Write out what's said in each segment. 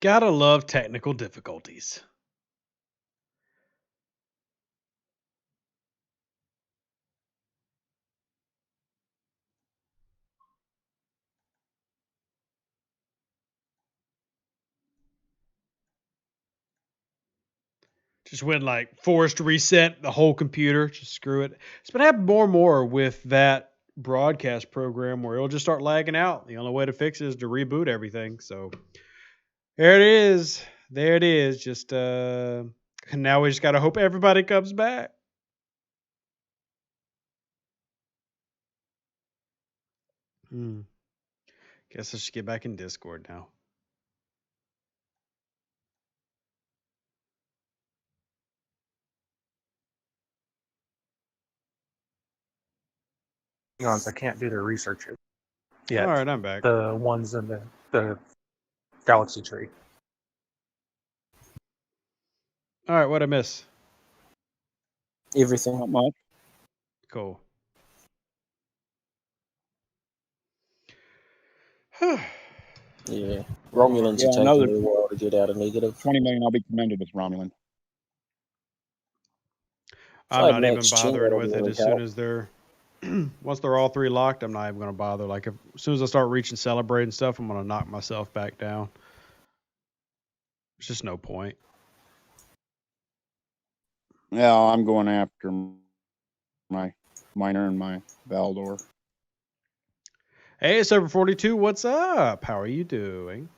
Gotta love technical difficulties. Just went like forced reset the whole computer. Just screw it. It's been happening more and more with that broadcast program where it'll just start lagging out. The only way to fix it is to reboot everything. So there it is. There it is. Just now we just gotta hope everybody comes back. Guess I should get back in Discord now. I can't do their research yet. All right, I'm back. The ones in the galaxy tree. All right, what'd I miss? Everything. Not much. Cool. Yeah. Romulans are taking a while to get out of negative. 20 million, I'll be commended as Romulan. I'm not even bothering with it as soon as they're once they're all three locked. I'm not even gonna bother. Like as soon as I start reaching celebrate and stuff, I'm gonna knock myself back down. There's just no point. Yeah, I'm going after my Minor and my Valdor. Hey, Server 42, what's up? How are you doing?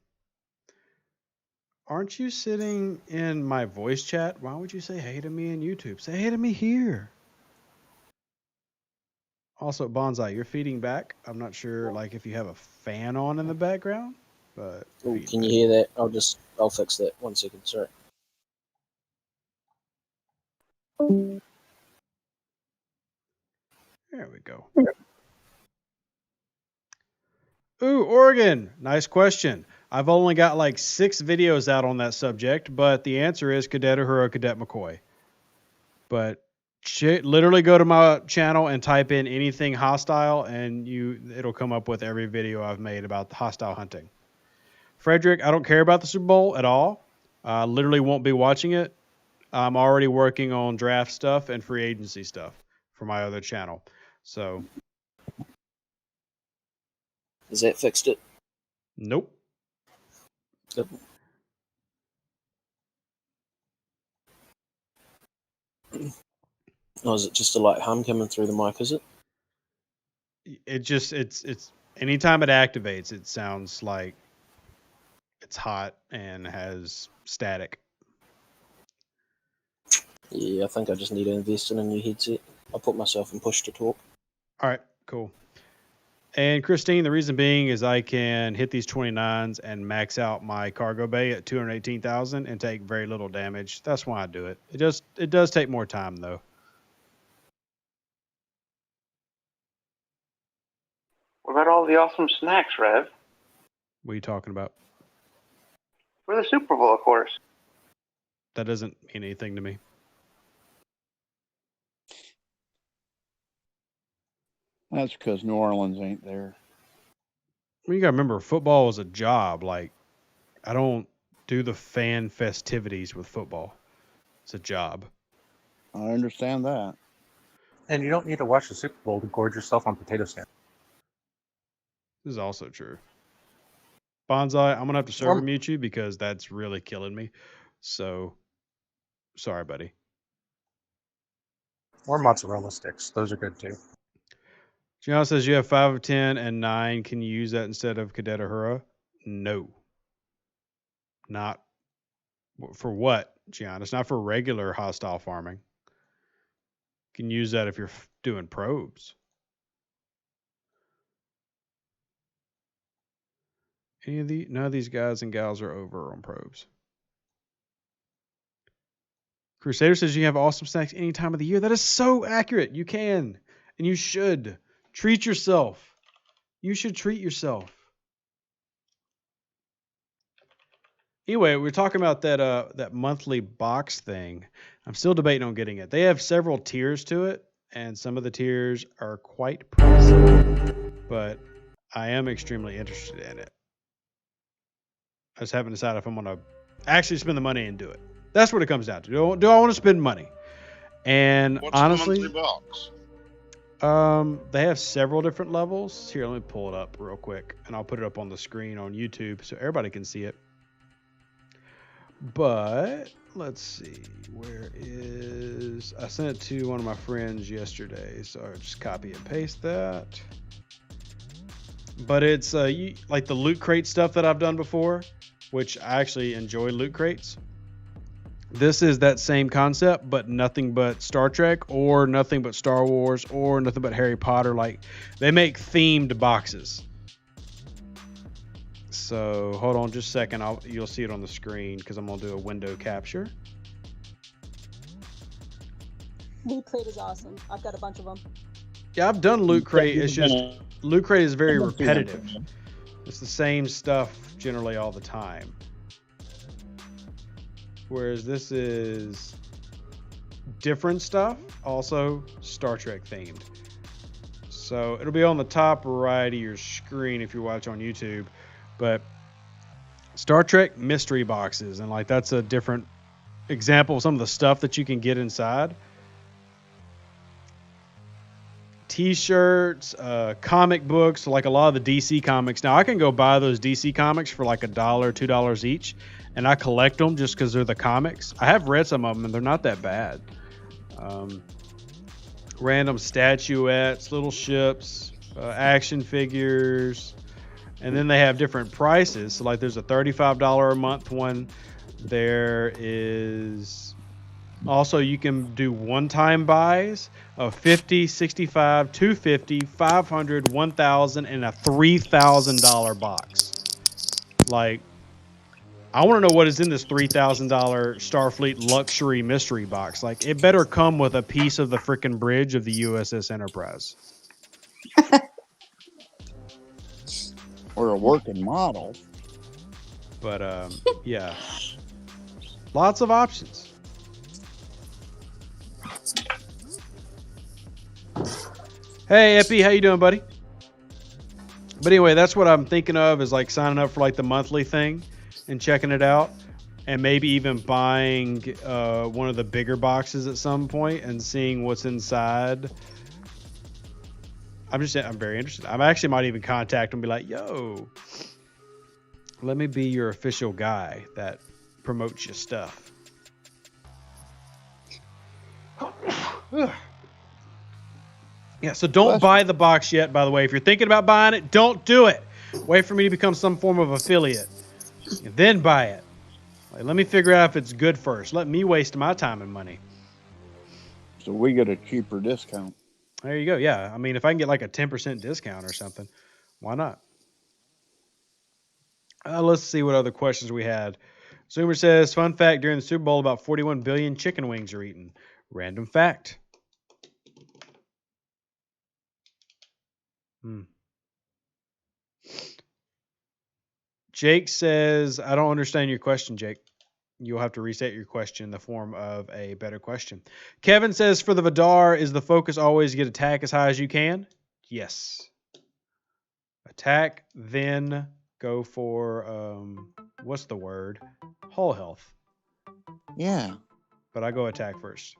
Aren't you sitting in my voice chat? Why would you say hey to me in YouTube? Say hey to me here. Also, Bonsai, you're feeding back. I'm not sure, like, if you have a fan on in the background, but... Ooh, can you hear that? I'll fix that. 1 second, sorry. There we go. Ooh, Oregon. Nice question. I've only got like 6 videos out on that subject, but the answer is Cadet Uhura, Cadet McCoy. But literally go to my channel and type in anything hostile, and it'll come up with every video I've made about hostile hunting. Frederick, I don't care about the Super Bowl at all. I literally won't be watching it. I'm already working on draft stuff and free agency stuff for my other channel. So... Has that fixed it? Nope. Yep. Oh, is it just a light hum coming through the mic, is it? It's anytime it activates, it sounds like it's hot and has static. Yeah, I think I just need to invest in a new headset. I'll put myself in push to talk. All right, cool. And Christine, the reason being is I can hit these 29s and max out my cargo bay at 218,000 and take very little damage. That's why I do it. It does take more time though. What about all the awesome snacks, Rev? What are you talking about? For the Super Bowl, of course. That doesn't mean anything to me. That's because New Orleans ain't there. Well, you gotta remember, football is a job. Like, I don't do the fan festivities with football. It's a job. I understand that. And you don't need to watch the Super Bowl to gorge yourself on potato stand. This is also true. Bonsai, I'm gonna have to server mute you because that's really killing me. So, sorry, buddy. Or mozzarella sticks. Those are good too. Gianna says you have 5 of 10 and 9. Can you use that instead of Cadet Uhura? No. Not for what, Gianna? It's not for regular hostile farming. You can use that if you're doing probes. None of these guys and gals are over on probes. Crusader says you have awesome snacks any time of the year. That is so accurate. You can, and you should. Treat yourself. You should treat yourself. Anyway, we're talking about that monthly box thing. I'm still debating on getting it. They have several tiers to it, and some of the tiers are quite pricey, but I am extremely interested in it. I just haven't decided if I'm going to actually spend the money and do it. That's what it comes down to. Do I want to spend money? And What's honestly, the monthly box? they have several different levels. Here, let me pull it up real quick, and I'll put it up on the screen on YouTube so everybody can see it. But let's see, where is, I sent it to one of my friends yesterday, so I'll just copy and paste that. But it's like the loot crate stuff that I've done before, which I actually enjoy loot crates. This is that same concept, but nothing but Star Trek or nothing but Star Wars or nothing but Harry Potter. Like, they make themed boxes. So hold on just a second. You'll see it on the screen because I'm going to do a window capture. Loot Crate is awesome. I've got a bunch of them. Yeah, I've done Loot Crate. It's just Loot Crate is very repetitive. It's the same stuff generally all the time. Whereas this is different stuff, also Star Trek themed. So it'll be on the top right of your screen if you watch on YouTube. But Star Trek mystery boxes, and like that's a different example of some of the stuff that you can get inside. T-shirts, comic books, like a lot of the DC comics. Now I can go buy those DC comics for like $1, $2 each, and I collect them just because they're the comics. I have read some of them, and they're not that bad. Random statuettes, little ships, action figures, and then they have different prices. So like there's a $35 a month one. There is also, you can do one-time buys of $50, $65, $250, $500, $1,000, and a $3,000 box. Like, I want to know what is in this $3,000 Starfleet luxury mystery box. Like, it better come with a piece of the frickin' bridge of the USS Enterprise. Or a working model. But, yeah. Lots of options. Hey, Epi, how you doing, buddy? But anyway, that's what I'm thinking of, is like signing up for like the monthly thing and checking it out, and maybe even buying one of the bigger boxes at some point and seeing what's inside. I'm very interested. I actually might even contact them and be like, yo, let me be your official guy that promotes your stuff. Yeah, so don't buy the box yet, by the way. If you're thinking about buying it, don't do it. Wait for me to become some form of affiliate, and then buy it. Like, let me figure out if it's good first. Let me waste my time and money. So we get a cheaper discount. There you go. Yeah, I mean, if I can get like a 10% discount or something, why not? Let's see what other questions we had. Zoomer says, fun fact, during the Super Bowl, about 41 billion chicken wings are eaten. Random fact. Jake says, I don't understand your question, Jake. You'll have to reset your question in the form of a better question. Kevin says, for the Vdar, is the focus always to get attack as high as you can? Yes. Attack, then go for, what's the word? Hull health. Yeah. But I go attack first.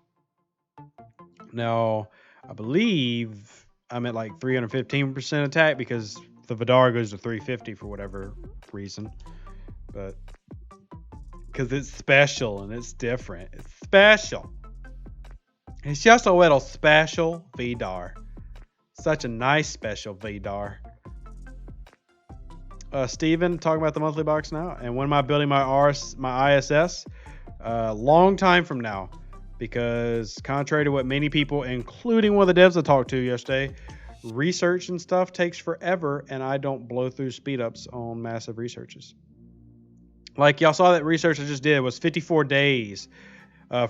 Now, I believe I'm at like 315% attack because the Vdar goes to 350 for whatever reason. But because it's special and it's different. It's special. It's just a little special Vdar. Such a nice special Vdar. Steven, talking about the monthly box now. And when am I building my ISS? Long time from now. Because contrary to what many people, including one of the devs I talked to yesterday, research and stuff takes forever, and I don't blow through speed ups on massive researches. Like y'all saw that research I just did was 54 days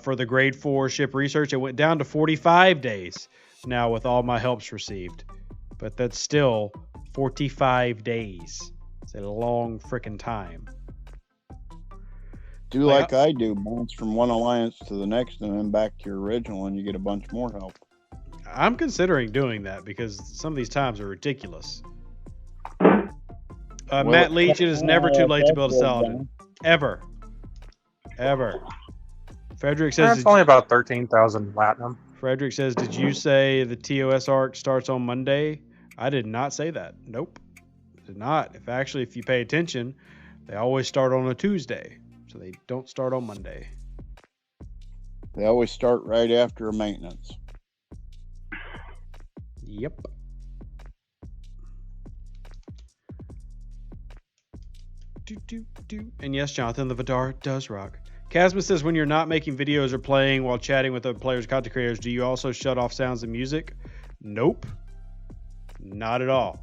for the grade 4 ship research. It went down to 45 days now with all my helps received. But that's still 45 days. It's a long freaking time. Do like I do, bounce from one alliance to the next and then back to your original, and you get a bunch more help. I'm considering doing that because some of these times are ridiculous. Matt Leach, it is never too late to build a that's Saladin. Ever. Ever. Frederick That's says, only about 13,000 Latinum. Frederick says, did you say the TOS arc starts on Monday? I did not say that. Nope. Did not. If you pay attention, they always start on a Tuesday. So they don't start on Monday. They always start right after maintenance. Yep. And yes, Jonathan, the Vdar does rock. Casma says, when you're not making videos or playing while chatting with other players, content creators, do you also shut off sounds and music? Nope. Not at all.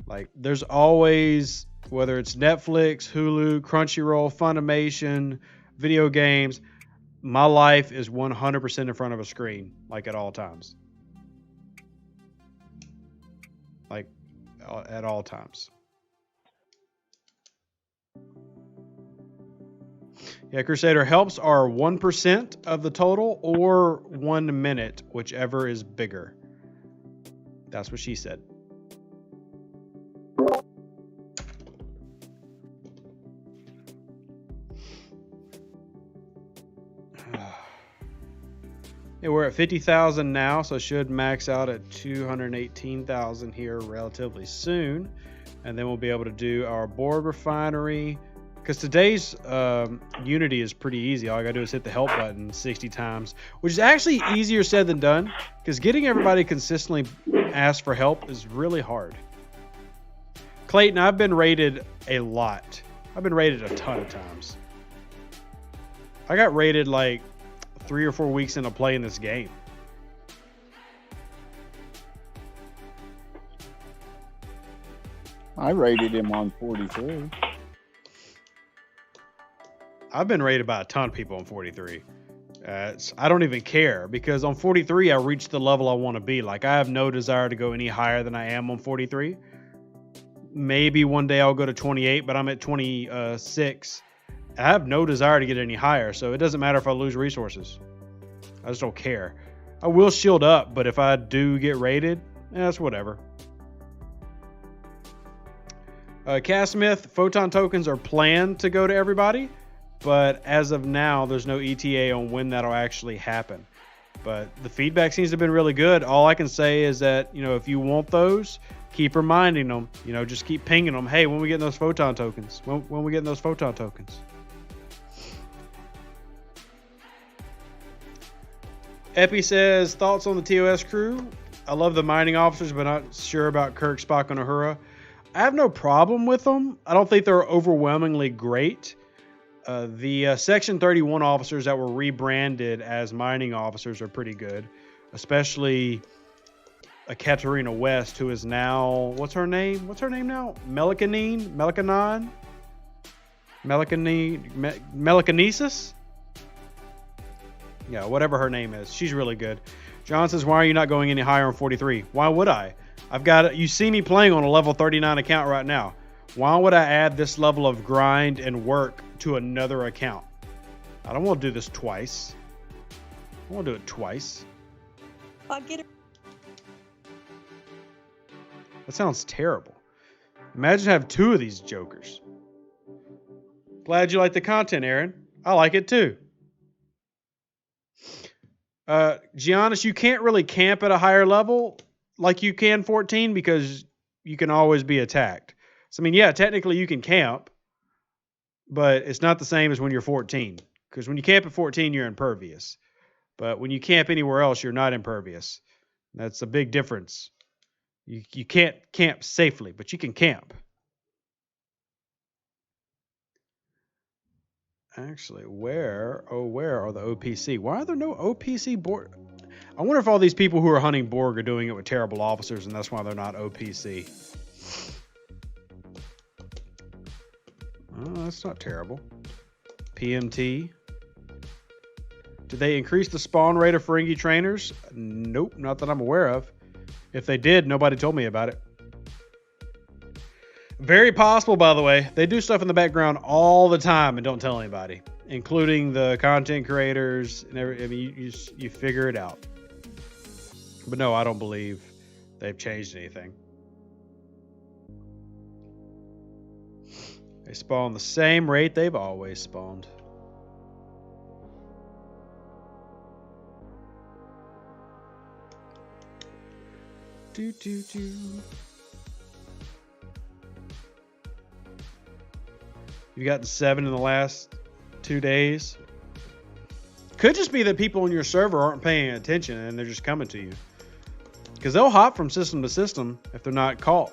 Like, there's always, whether it's Netflix, Hulu, Crunchyroll, Funimation, video games, my life is 100% in front of a screen, like at all times. Like, at all times. Yeah, Crusader, helps are 1% of the total or 1 minute, whichever is bigger. That's what she said. Yeah, we're at 50,000 now, so should max out at 218,000 here relatively soon. And then we'll be able to do our Borg refinery. Because today's Unity is pretty easy. All I gotta do is hit the help button 60 times, which is actually easier said than done. Because getting everybody consistently asked for help is really hard. Clayton, I've been raided a lot. I've been raided a ton of times. I got raided like 3 or 4 weeks into playing this game. I rated him on 43. I've been rated by a ton of people on 43. I don't even care because on 43 I reached the level I want to be. Like, I have no desire to go any higher than I am on 43. Maybe one day I'll go to 28, but I'm at 26. I have no desire to get any higher, so it doesn't matter if I lose resources. I just don't care. I will shield up, but if I do get raided, that's whatever. Cass Smith, photon tokens are planned to go to everybody, but as of now, there's no ETA on when that'll actually happen. But the feedback seems to have been really good. All I can say is that, if you want those, keep reminding them, just keep pinging them. Hey, when we getting those photon tokens? When we getting those photon tokens? Epi says, thoughts on the TOS crew? I love the mining officers, but not sure about Kirk, Spock, and Uhura. I have no problem with them. I don't think they're overwhelmingly great. The Section 31 officers that were rebranded as mining officers are pretty good, especially Katarina West, who is now, what's her name now? Melicanesis? Yeah, whatever her name is. She's really good. John says, why are you not going any higher on 43? Why would I? You see me playing on a level 39 account right now. Why would I add this level of grind and work to another account? I don't want to do this twice. I want to do it twice. I'll get it. That sounds terrible. Imagine having 2 of these jokers. Glad you like the content, Aaron. I like it too. Giannis, you can't really camp at a higher level like you can 14 because you can always be attacked. So, yeah, technically you can camp, but it's not the same as when you're 14. Because when you camp at 14, you're impervious. But when you camp anywhere else, you're not impervious. That's a big difference. You can't camp safely, but you can camp. Actually, where are the OPC? Why are there no OPC Borg? I wonder if all these people who are hunting Borg are doing it with terrible officers, and that's why they're not OPC. Oh, that's not terrible. PMT. Did they increase the spawn rate of Ferengi trainers? Nope, not that I'm aware of. If they did, nobody told me about it. Very possible, by the way. They do stuff in the background all the time and don't tell anybody, including the content creators. And you figure it out. But no, I don't believe they've changed anything. They spawn the same rate they've always spawned. Do, do, do. You've gotten 7 in the last 2 days. Could just be that people on your server aren't paying attention and they're just coming to you. Because they'll hop from system to system if they're not caught.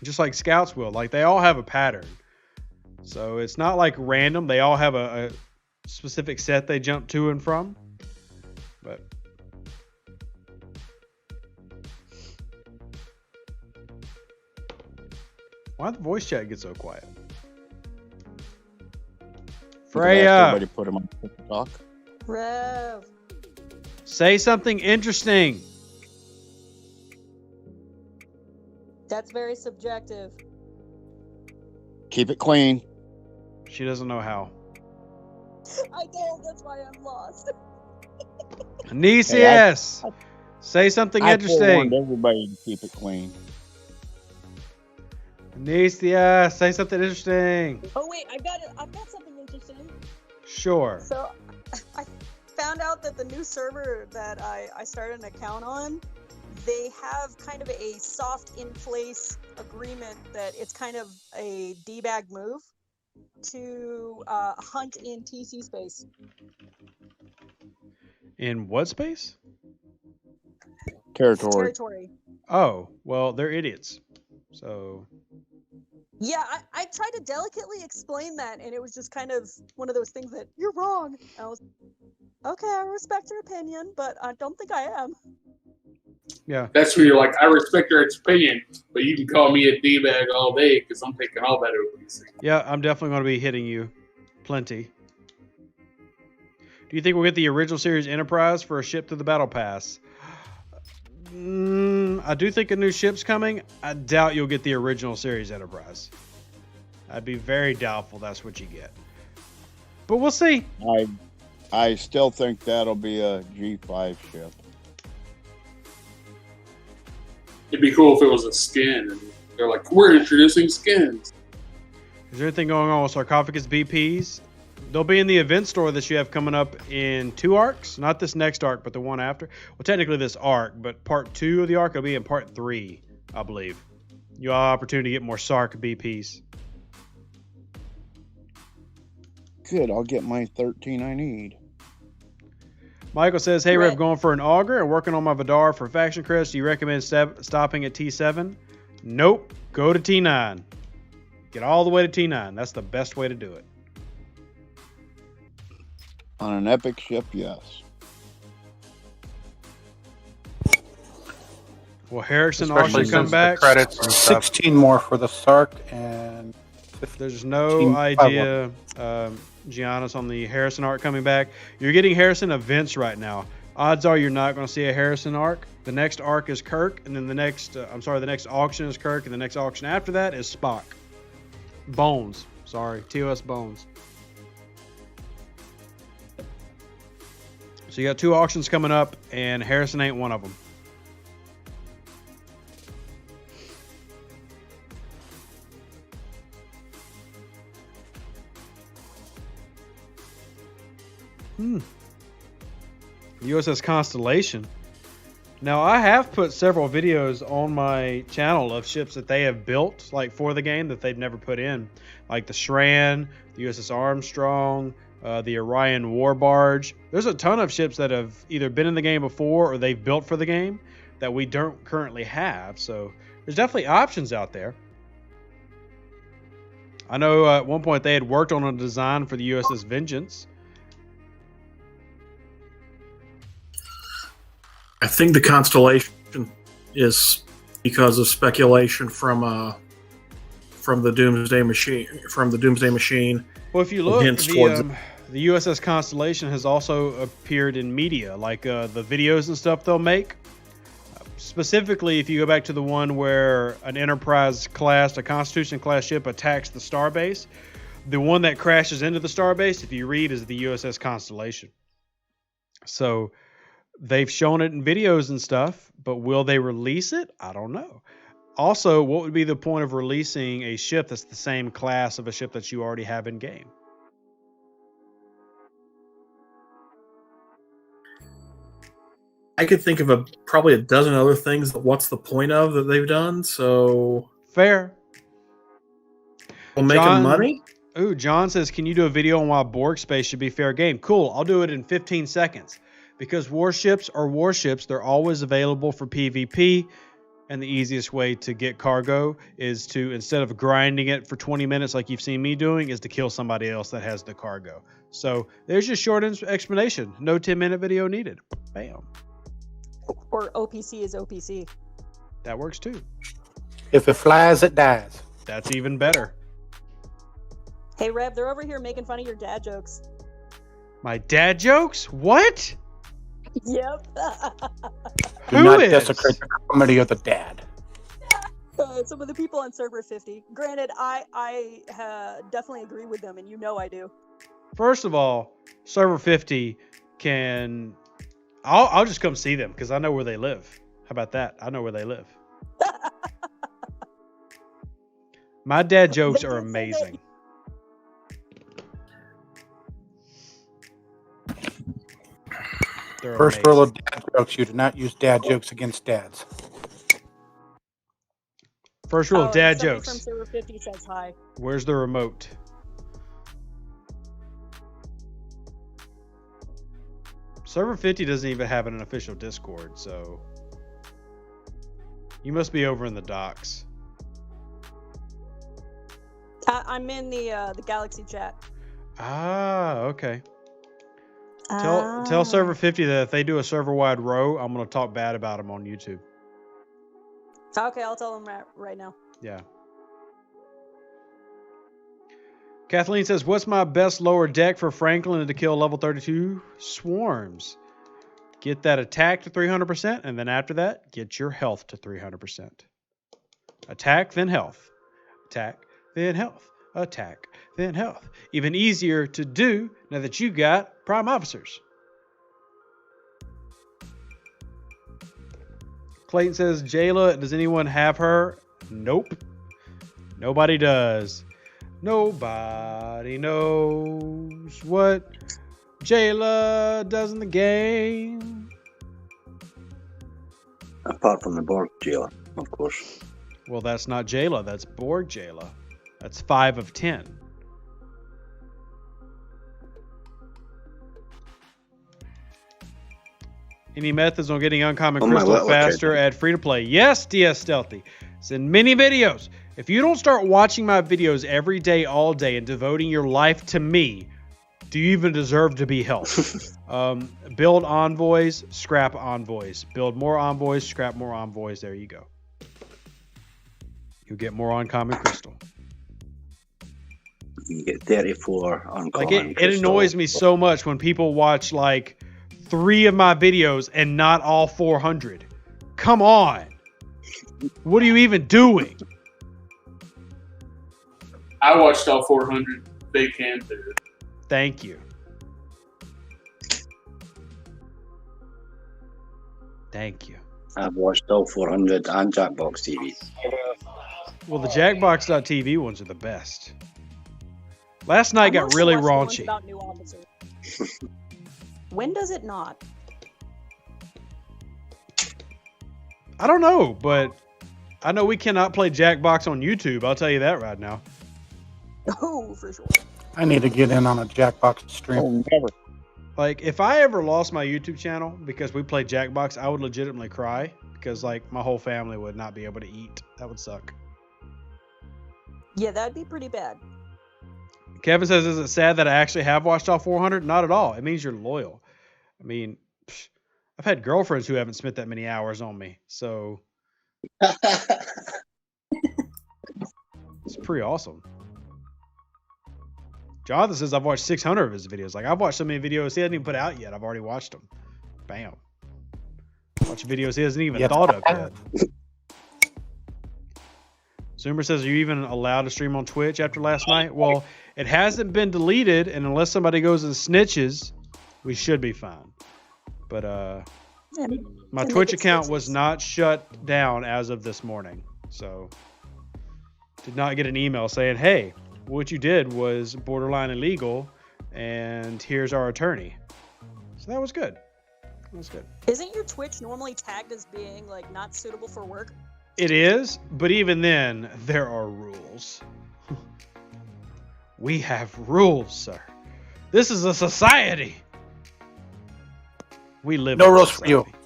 Just like scouts will. Like, they all have a pattern. So it's not like random. They all have a specific set they jump to and from. But why'd the voice chat get so quiet? Freya, Everybody put him on TikTok. Rev. say something interesting. That's very subjective. Keep it clean. She doesn't know how. I don't. That's why I'm lost. Nicias, say something I interesting. forewarned everybody to keep it clean. Nicias, say something interesting. Oh wait, I've got something interesting. Sure. So, I found out that the new server that I started an account on, they have kind of a soft in-place agreement that it's kind of a debag move to hunt in TC space. In what space? Territory. Oh, well, they're idiots. So, Yeah, I tried to delicately explain that, and it was just kind of one of those things that, you're wrong. I was, okay, I respect your opinion, but I don't think I am. yeah. That's where you're like, I respect your opinion, but you can call me a D-bag all day because I'm taking all that over you. Yeah, I'm definitely going to be hitting you. Plenty. Do you think we'll get the original series Enterprise for a ship to the Battle Pass? I do think a new ship's coming. I doubt you'll get the original series Enterprise. I'd be very doubtful that's what you get. But we'll see. I still think that'll be a G5 ship. It'd be cool if it was a skin. And they're like, we're introducing skins. Is there anything going on with Sarcophagus BPs? They'll be in the event store that you have coming up in 2 arcs. Not this next arc, but the one after. Well, technically this arc, but part 2 of the arc will be in part 3, I believe. You'll have opportunity to get more Sarc BPs. Good, I'll get my 13 I need. Michael says, hey, Right. Rev, going for an auger and working on my Vdar for Faction Crest. Do you recommend stopping at T7? Nope. Go to T9. Get all the way to T9. That's the best way to do it. On an epic ship, yes. Will Harrison Especially auction come since the back? credits and stuff. 16 more for the Sark and There's no 15 idea, Giannis, on the Harrison arc coming back. You're getting Harrison events right now. Odds are you're not going to see a Harrison arc. The next arc is Kirk, and then the next auction is Kirk, and the next auction after that is Spock. Bones. Sorry, TOS Bones. So you got 2 auctions coming up, and Harrison ain't one of them. USS Constellation. Now, I have put several videos on my channel of ships that they have built, like for the game, that they've never put in, like the Shran, the USS Armstrong, the Orion War Barge. There's a ton of ships that have either been in the game before or they've built for the game that we don't currently have. So there's definitely options out there. I know at one point they had worked on a design for the USS Vengeance. I think the Constellation is because of speculation from the Doomsday Machine. Well, if you look, Hence towards the USS Constellation has also appeared in media, like the videos and stuff they'll make. Specifically, if you go back to the one where an Enterprise class, a Constitution class ship attacks the starbase, the one that crashes into the starbase, if you read, is the USS Constellation. So they've shown it in videos and stuff, but will they release it? I don't know. Also, what would be the point of releasing a ship that's the same class of a ship that you already have in game? I could think of probably a dozen other things that what's the point of that they've done, so Fair. we'll make them money. Ooh, John says, can you do a video on why Borg space should be fair game? Cool, I'll do it in 15 seconds. Because warships are warships, they're always available for PvP, and the easiest way to get cargo is to, instead of grinding it for 20 minutes like you've seen me doing, is to kill somebody else that has the cargo. So there's your short explanation. No 10-minute video needed. Bam. Or OPC is OPC. That works too. If it flies, it dies. That's even better. Hey, Rev, they're over here making fun of your dad jokes. My dad jokes? What? Yep. Do Who not is? desecrate the comedy of the dad. Some of the people on server 50. Granted, I definitely agree with them, and you know I do. First of all, server 50 can... I'll just come see them because I know where they live. How about that? I know where they live. My dad jokes They are did say that. amazing. They're First amazing. rule of dad jokes: you do not use dad jokes against dads. First rule of dad somebody jokes. from server 50 says hi. Where's the remote? Server 50 doesn't even have an official Discord, so you must be over in the docks. I'm in the Galaxy chat. Ah, okay. Tell server 50 that if they do a server-wide row, I'm going to talk bad about them on YouTube. Okay, I'll tell them right now. Yeah. Kathleen says, what's my best lower deck for Franklin to kill level 32 swarms? Get that attack to 300%, and then after that, get your health to 300%. Attack, then health. Attack, then health. Attack, then health. Even easier to do now that you got prime officers. Clayton says, Jayla, does anyone have her? Nope. Nobody does. Nobody knows what Jayla does in the game. Apart from the Borg Jayla, of course. Well, that's not Jayla. That's Borg Jayla. That's 5 of 10. Any methods on getting uncommon crystal faster at free to play? Yes, DS Stealthy. It's in many videos. If you don't start watching my videos every day, all day, and devoting your life to me, do you even deserve to be helped? Build envoys, scrap envoys. Build more envoys, scrap more envoys. There you go. You'll get more uncommon crystal. You get 34 uncommon Like it annoys me so much when people watch like 3 of my videos and not all 400. Come on. What are you even doing? I watched all 400. They can do it. Thank you. Thank you. I've watched all 400 and Jackbox TV. Well, the Jackbox.tv ones are the best. Last night got really raunchy. About new officers. When does it not? I don't know, but I know we cannot play Jackbox on YouTube. I'll tell you that right now. Oh, for sure. I need to get in on a Jackbox stream. Oh, never. Like, if I ever lost my YouTube channel because we played Jackbox, I would legitimately cry because, like, my whole family would not be able to eat. That would suck. Yeah, that'd be pretty bad. Kevin says, is it sad that I actually have watched all 400? Not at all. It means you're loyal. I mean, I've had girlfriends who haven't spent that many hours on me. So it's pretty awesome. Jonathan says, I've watched 600 of his videos. Like, I've watched so many videos he hasn't even put out yet. I've already watched them. Bam. Watch videos he hasn't even thought of yet. Zoomer says, are you even allowed to stream on Twitch after last night? Well, it hasn't been deleted, and unless somebody goes and snitches, we should be fine. But my Twitch account was not shut down as of this morning. So, did not get an email saying, hey, what you did was borderline illegal, and here's our attorney. So that was good. That was good. Isn't your Twitch normally tagged as being like not suitable for work? It is, but even then, there are rules. We have rules, sir. This is a society. We live No in a roast for you. society.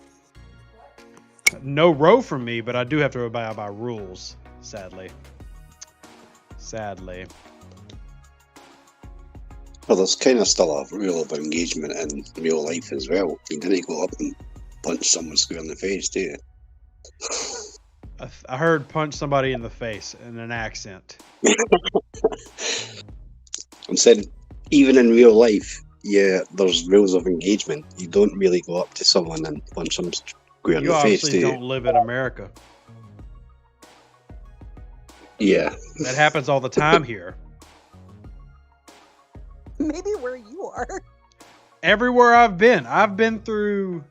No row from me, but I do have to abide by rules, sadly. Sadly. Well, there's kind of still a rule of engagement in real life as well. You didn't go up and punch someone square in the face, do you? I heard punch somebody in the face in an accent. I'm saying, even in real life, yeah, there's rules of engagement. You don't really go up to someone and punch them square in You the face, do obviously you? don't live in America. Yeah. That happens all the time here. Maybe where you are. Everywhere I've been through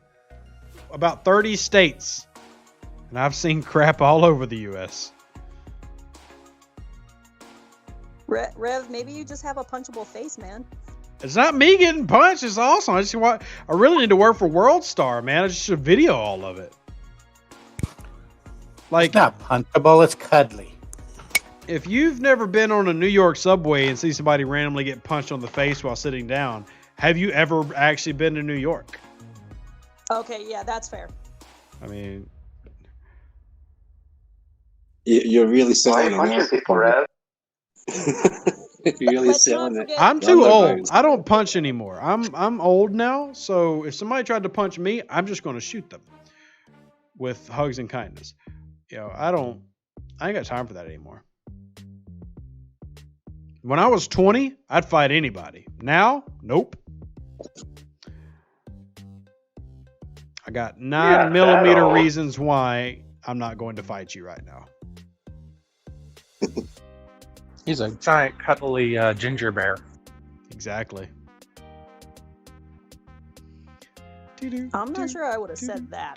about 30 states, and I've seen crap all over the U.S. Rev, maybe you just have a punchable face, man. It's not me getting punched. It's awesome. I really need to work for World Star, man. I just should video all of it. Like, It's not punchable, it's cuddly. if you've never been on a New York subway and see somebody randomly get punched on the face while sitting down, have you ever actually been to New York? Okay, yeah, that's fair. I mean, You're really Why selling punching it. people, Rev? You're really Let's not selling it. forget- I'm too Run old. bounds. I don't punch anymore. I'm old now, so if somebody tried to punch me, I'm just going to shoot them with hugs and kindness. You know, I ain't got time for that anymore. When I was 20, I'd fight anybody. Now, nope. I got 9mm old. reasons why I'm not going to fight you right now. He's a giant, cuddly ginger bear. Exactly. I'm not sure I would have said that.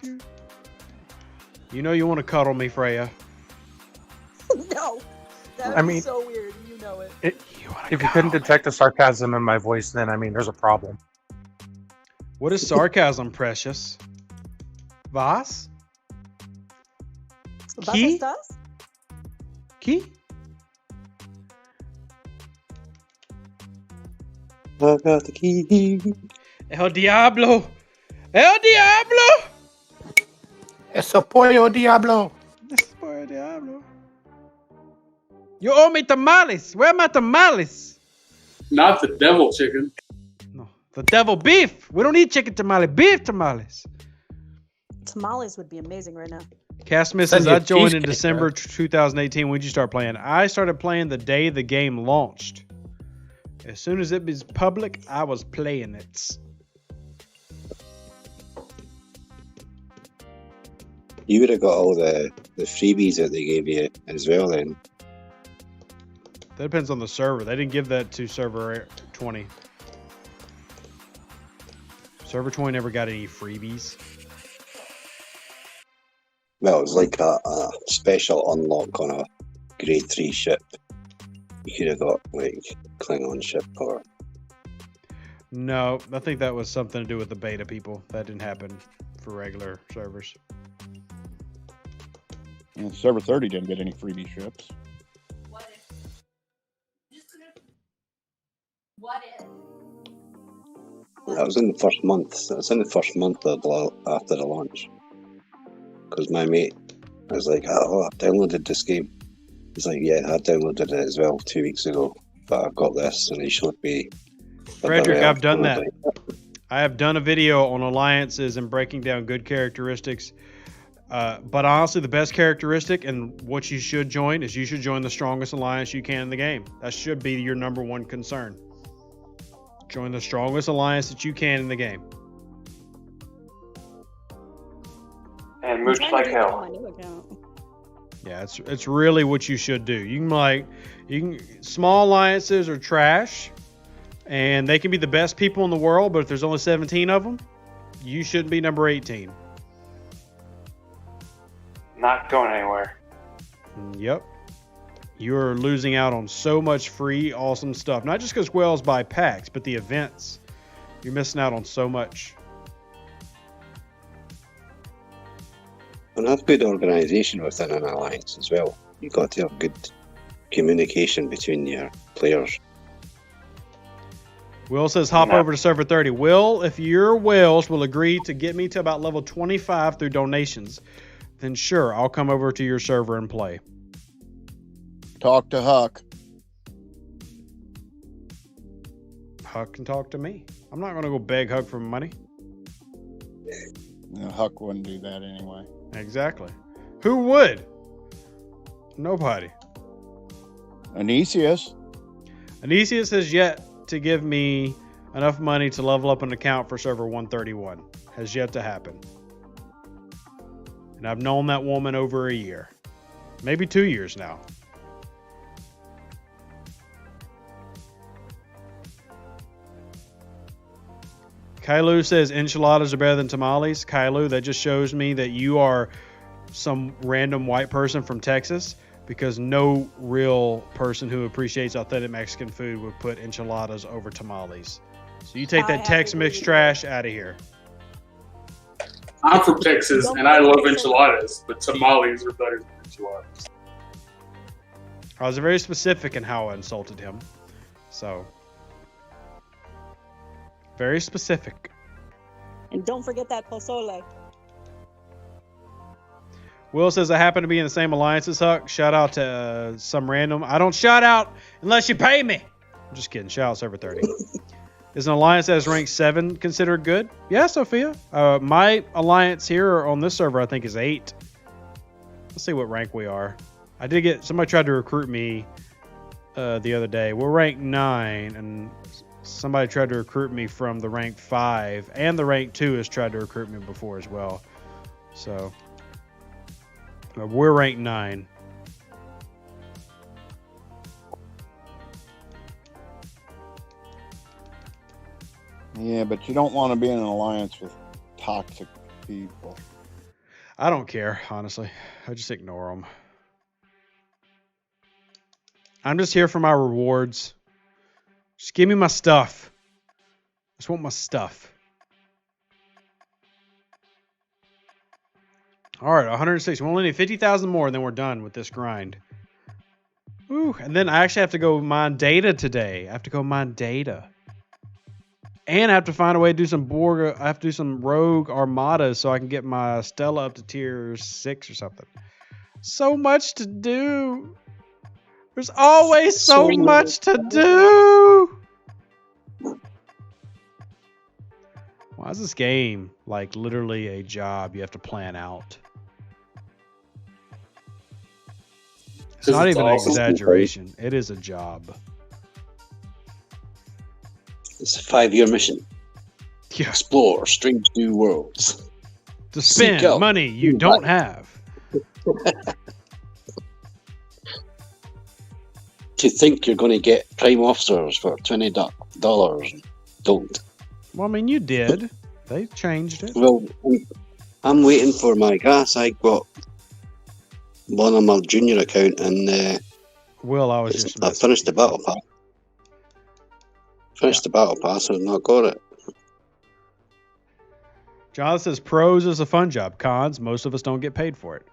You know you want to cuddle me, Freya. No, that would I be mean- so weird. You know it. If you couldn't detect the sarcasm in my voice, then I mean, there's a problem. What is sarcasm, precious? Was? Was Key? ist das? Key? I got the key. El Diablo! El Diablo! Eso pollo diablo. El Diablo. You owe me tamales. Where are my tamales? Not the devil chicken. No, the devil beef. We don't eat chicken tamale. Beef tamales. Tamales would be amazing right now. Cast Send misses. you I a joined in cheesecake, December right? 2018. When did you start playing? I started playing the day the game launched. As soon as it was public, I was playing it. You would have got all the freebies that they gave you as well then. That depends on the server. They didn't give that to server 20. Server 20 never got any freebies. Well, it was like a special unlock on a grade 3 ship. You could have got like Klingon ship or No, I think that was something to do with the beta people. That didn't happen for regular servers. And server 30 didn't get any freebie ships. that was in the first month. That was in the first month of after the launch. Because my mate was like, "Oh, I've downloaded this game." He's like, "Yeah, I downloaded it as well 2 weeks ago, but I've got this," and he showed me. Frederick, I've done that. I have done a video on alliances and breaking down good characteristics. But honestly, the best characteristic and what you should join is you should join the strongest alliance you can in the game. That should be your number one concern. Join the strongest alliance that you can in the game. And I'm mooch trying like to do that on hell. my new account. Yeah, it's really what you should do. Small alliances are trash, and they can be the best people in the world, but if there's only 17 of them, you shouldn't be number 18. Not going anywhere. Yep. You're losing out on so much free, awesome stuff. Not just because whales buy packs, but the events. You're missing out on so much. And have good organisation within an alliance as well. You've got to have good communication between your players. Will says hop over to server 30. Will, if your whales will agree to get me to about level 25 through donations, then sure, I'll come over to your server and play. Talk to Huck. Huck can talk to me. I'm not going to go beg Huck for money. No, Huck wouldn't do that anyway. Exactly. Who would? Nobody. Anicius. Anicius has yet to give me enough money to level up an account for server 131. Has yet to happen. And I've known that woman over a year. Maybe 2 years now. Kailu says enchiladas are better than tamales. Kailu, that just shows me that you are some random white person from Texas, because no real person who appreciates authentic Mexican food would put enchiladas over tamales. So you take that Tex-Mex trash out of here. I'm from Texas, and I love enchiladas, but tamales are better than enchiladas. I was very specific in how I insulted him. So, very specific. And don't forget that pozole. Will says, I happen to be in the same alliance as Huck. Shout out to some random. I don't shout out unless you pay me. I'm just kidding. Shout out server 30. Is an alliance that is ranked 7 considered good? Yeah, Sophia. My alliance here on this server, I think, is 8. Let's see what rank we are. I did get, somebody tried to recruit me the other day. We're ranked 9, and somebody tried to recruit me from the rank 5, and the rank 2 has tried to recruit me before as well. So, we're ranked 9. Yeah, but you don't want to be in an alliance with toxic people. I don't care, honestly. I just ignore them. I'm just here for my rewards. Just give me my stuff. I just want my stuff. All right, 106. We only need 50,000 more, and then we're done with this grind. Ooh, and then I actually have to go mine data today. I have to go mine data. And I have to find a way to do some Borg. I have to do some rogue armadas so I can get my Stella up to tier 6 or something. So much to do. There's always so much to do. Why is this game like literally a job you have to plan out? It's not even an exaggeration. It is a job. It's a 5-year mission. Yeah. Explore strange new worlds. To spend money you don't have. To think you're going to get prime officers for $20, don't. Well, I mean, you did. They changed it. Well, I'm waiting for my gas. I got one on my junior account, and Will, I was just I finished the battle pass. The battle pass and not got it. John says pros is a fun job. Cons, most of us don't get paid for it.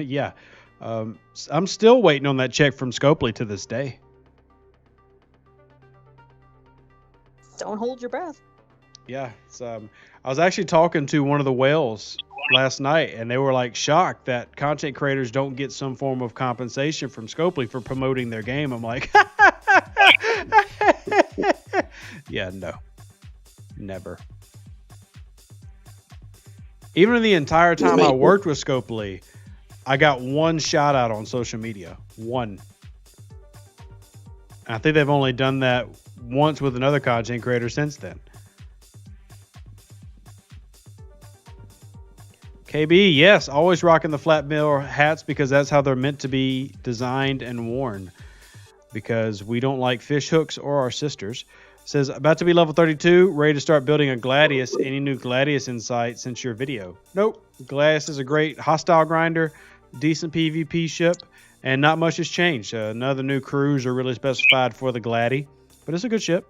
Yeah. I'm still waiting on that check from Scopely to this day. Don't hold your breath. Yeah. It's, I was actually talking to one of the whales last night, and they were like shocked that content creators don't get some form of compensation from Scopely for promoting their game. I'm like, yeah, no, never. Even in the entire time I worked with Scopely, I got one shout out on social media. One. I think they've only done that once with another content creator since then. KB, yes, always rocking the flat bill hats because that's how they're meant to be designed and worn. Because we don't like fish hooks or our sisters. Says, about to be level 32, ready to start building a Gladius. Any new Gladius insight since your video? Nope. Gladius is a great hostile grinder. decent PvP ship, and not much has changed. None of the new crews are really specified for the Gladi, but it's a good ship.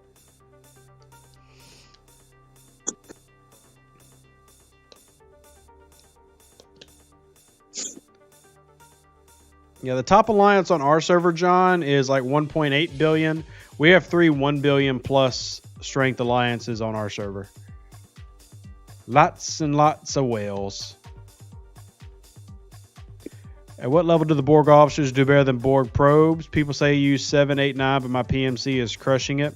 Yeah, the top alliance on our server, John, is like 1.8 billion. We have 3 1 billion plus strength alliances on our server. Lots and lots of whales. At what level do the Borg officers do better than Borg probes? People say you use 7, 8, 9, but my PMC is crushing it.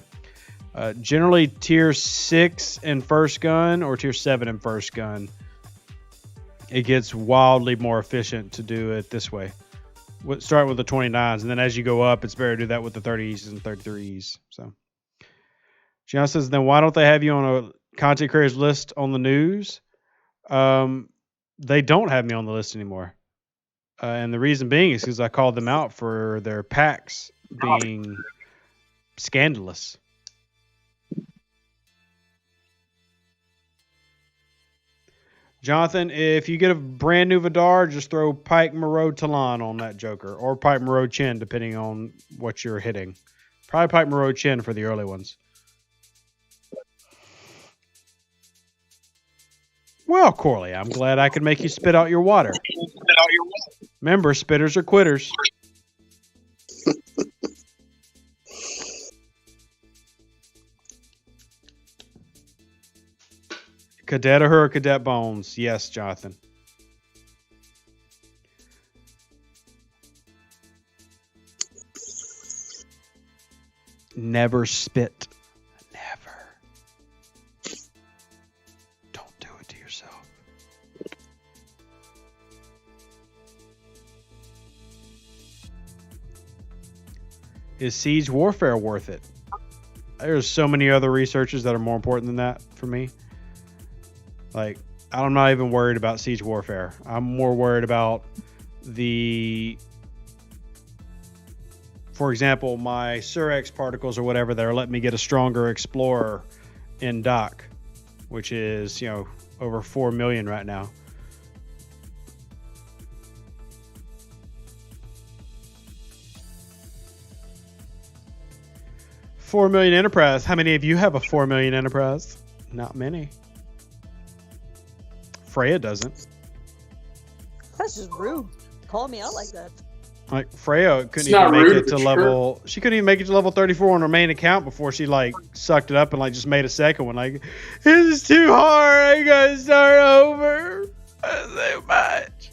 Generally tier 6 in first gun or tier 7 in first gun. It gets wildly more efficient to do it this way. Start with the 29s, and then as you go up, it's better to do that with the 30s and 33s. So, John says, then why don't they have you on a content creators list on the news? They don't have me on the list anymore. And the reason being is because I called them out for their packs being scandalous. Jonathan, if you get a brand new Vdar, just throw Pike Marode Talon on that Joker, or Pike Marode Chin, depending on what you're hitting. Probably Pike Marode Chin for the early ones. Well, Corley, I'm glad I could make you spit out your water. Remember, spitters are quitters. Cadet or her, Cadet Bones. Yes, Jonathan. Never spit. Never. Don't do it to yourself. Is siege warfare worth it? There's so many other researchers that are more important than that for me. Like, I'm not even worried about siege warfare. I'm more worried about for example, my Surex particles or whatever that are letting me get a stronger Explorer in dock, which is, over 4 million right now. $4 million Enterprise. How many of you have a 4 million Enterprise? Not many. Freya doesn't. That's just rude. Call me out like that. Like Freya couldn't even make it to level. She couldn't even make it to level 34 on her main account before she sucked it up and just made a second one. Like, this is too hard. I gotta start over. That's too much.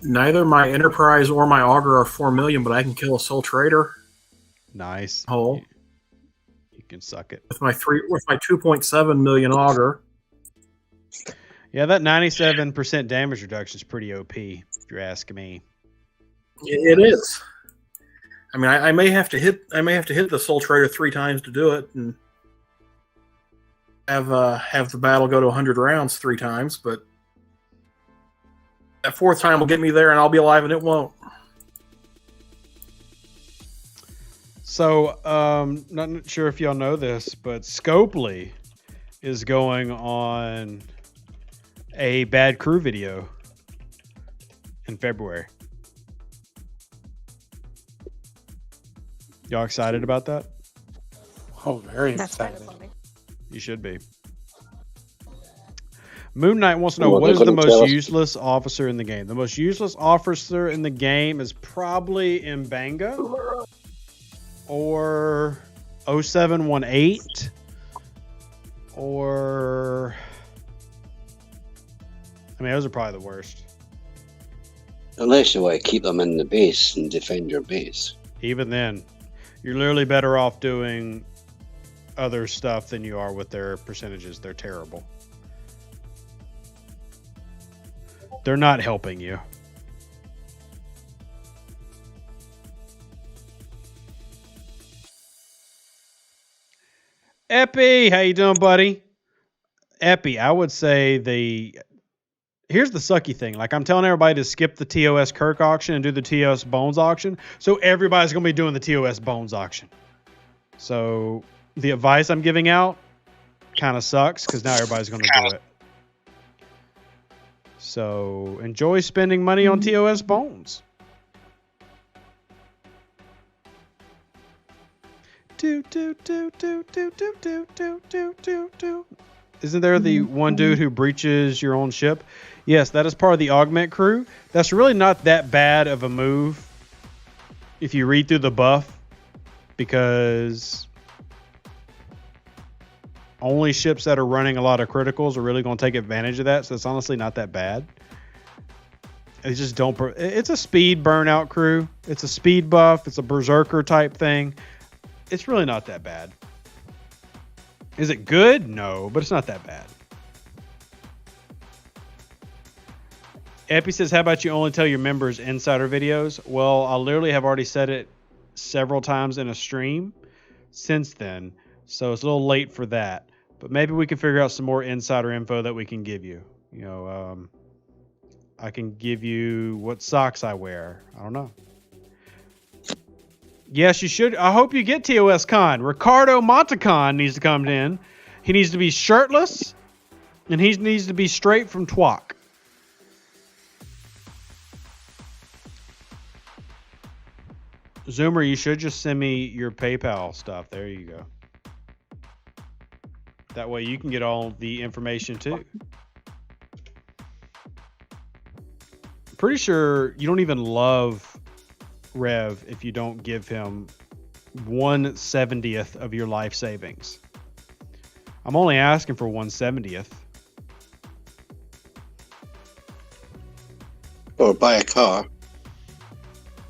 Neither my Enterprise or my Augur are 4 million, but I can kill a Soul Trader. Nice. Whole. You can suck it with my 2.7 million Augur. Yeah, that 97% damage reduction is pretty OP, if you're asking me. It is. I mean, I may have to hit the Soul Trader 3 times to do it, and have the battle go to 100 rounds 3 times. But that 4th time will get me there, and I'll be alive, and it won't. So, not sure if y'all know this, but Scopely is going on a bad crew video in February. Y'all excited about that? Oh, very That's excited. kind of funny. You should be. Moon Knight wants to know, what is the most useless officer in the game? The most useless officer in the game is probably Mbenga or 0718 or... I mean, those are probably the worst. Unless you want to keep them in the base and defend your base. Even then, you're literally better off doing other stuff than you are with their percentages. They're terrible. They're not helping you. Epi, how you doing, buddy? Epi, I would say here's the sucky thing. Like, I'm telling everybody to skip the TOS Kirk auction and do the TOS Bones auction. So everybody's going to be doing the TOS Bones auction. So the advice I'm giving out kind of sucks because now everybody's going to do it. So enjoy spending money on TOS bones. Isn't there the one dude who breaches your own ship? Yes, that is part of the augment crew. That's really not that bad of a move if you read through the buff, because only ships that are running a lot of criticals are really going to take advantage of that. So it's honestly not that bad. It's just don't. It's a speed burnout crew. It's a speed buff. It's a berserker type thing. It's really not that bad. Is it good? No, but it's not that bad. Epi says, how about you only tell your members insider videos? Well, I literally have already said it several times in a stream since then, so it's a little late for that. But maybe we can figure out some more insider info that we can give you. You know, I can give you what socks I wear. I don't know. Yes, you should. I hope you get TOS Con. Ricardo Montacon needs to come in. He needs to be shirtless, and he needs to be straight from Twok. Zoomer, you should just send me your PayPal stuff. There you go. That way you can get all the information too. Pretty sure you don't even love Rev if you don't give him 1/70th of your life savings. I'm only asking for 1/70th. Or buy a car.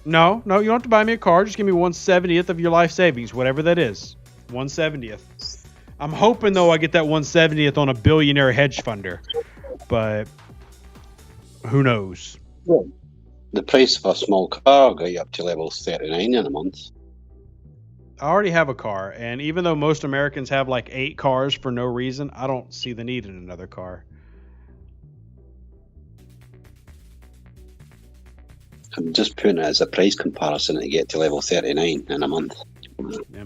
No, you don't have to buy me a car. Just give me 1/70th of your life savings, whatever that is. 1/70th. I'm hoping, though, I get that 1/70th on a billionaire hedge funder. But who knows? Well, the price of a small car got you up to level 39 in a month. I already have a car, and even though most Americans have like 8 cars for no reason, I don't see the need in another car. I'm just putting it as a price comparison to get to level 39 in a month. Yeah.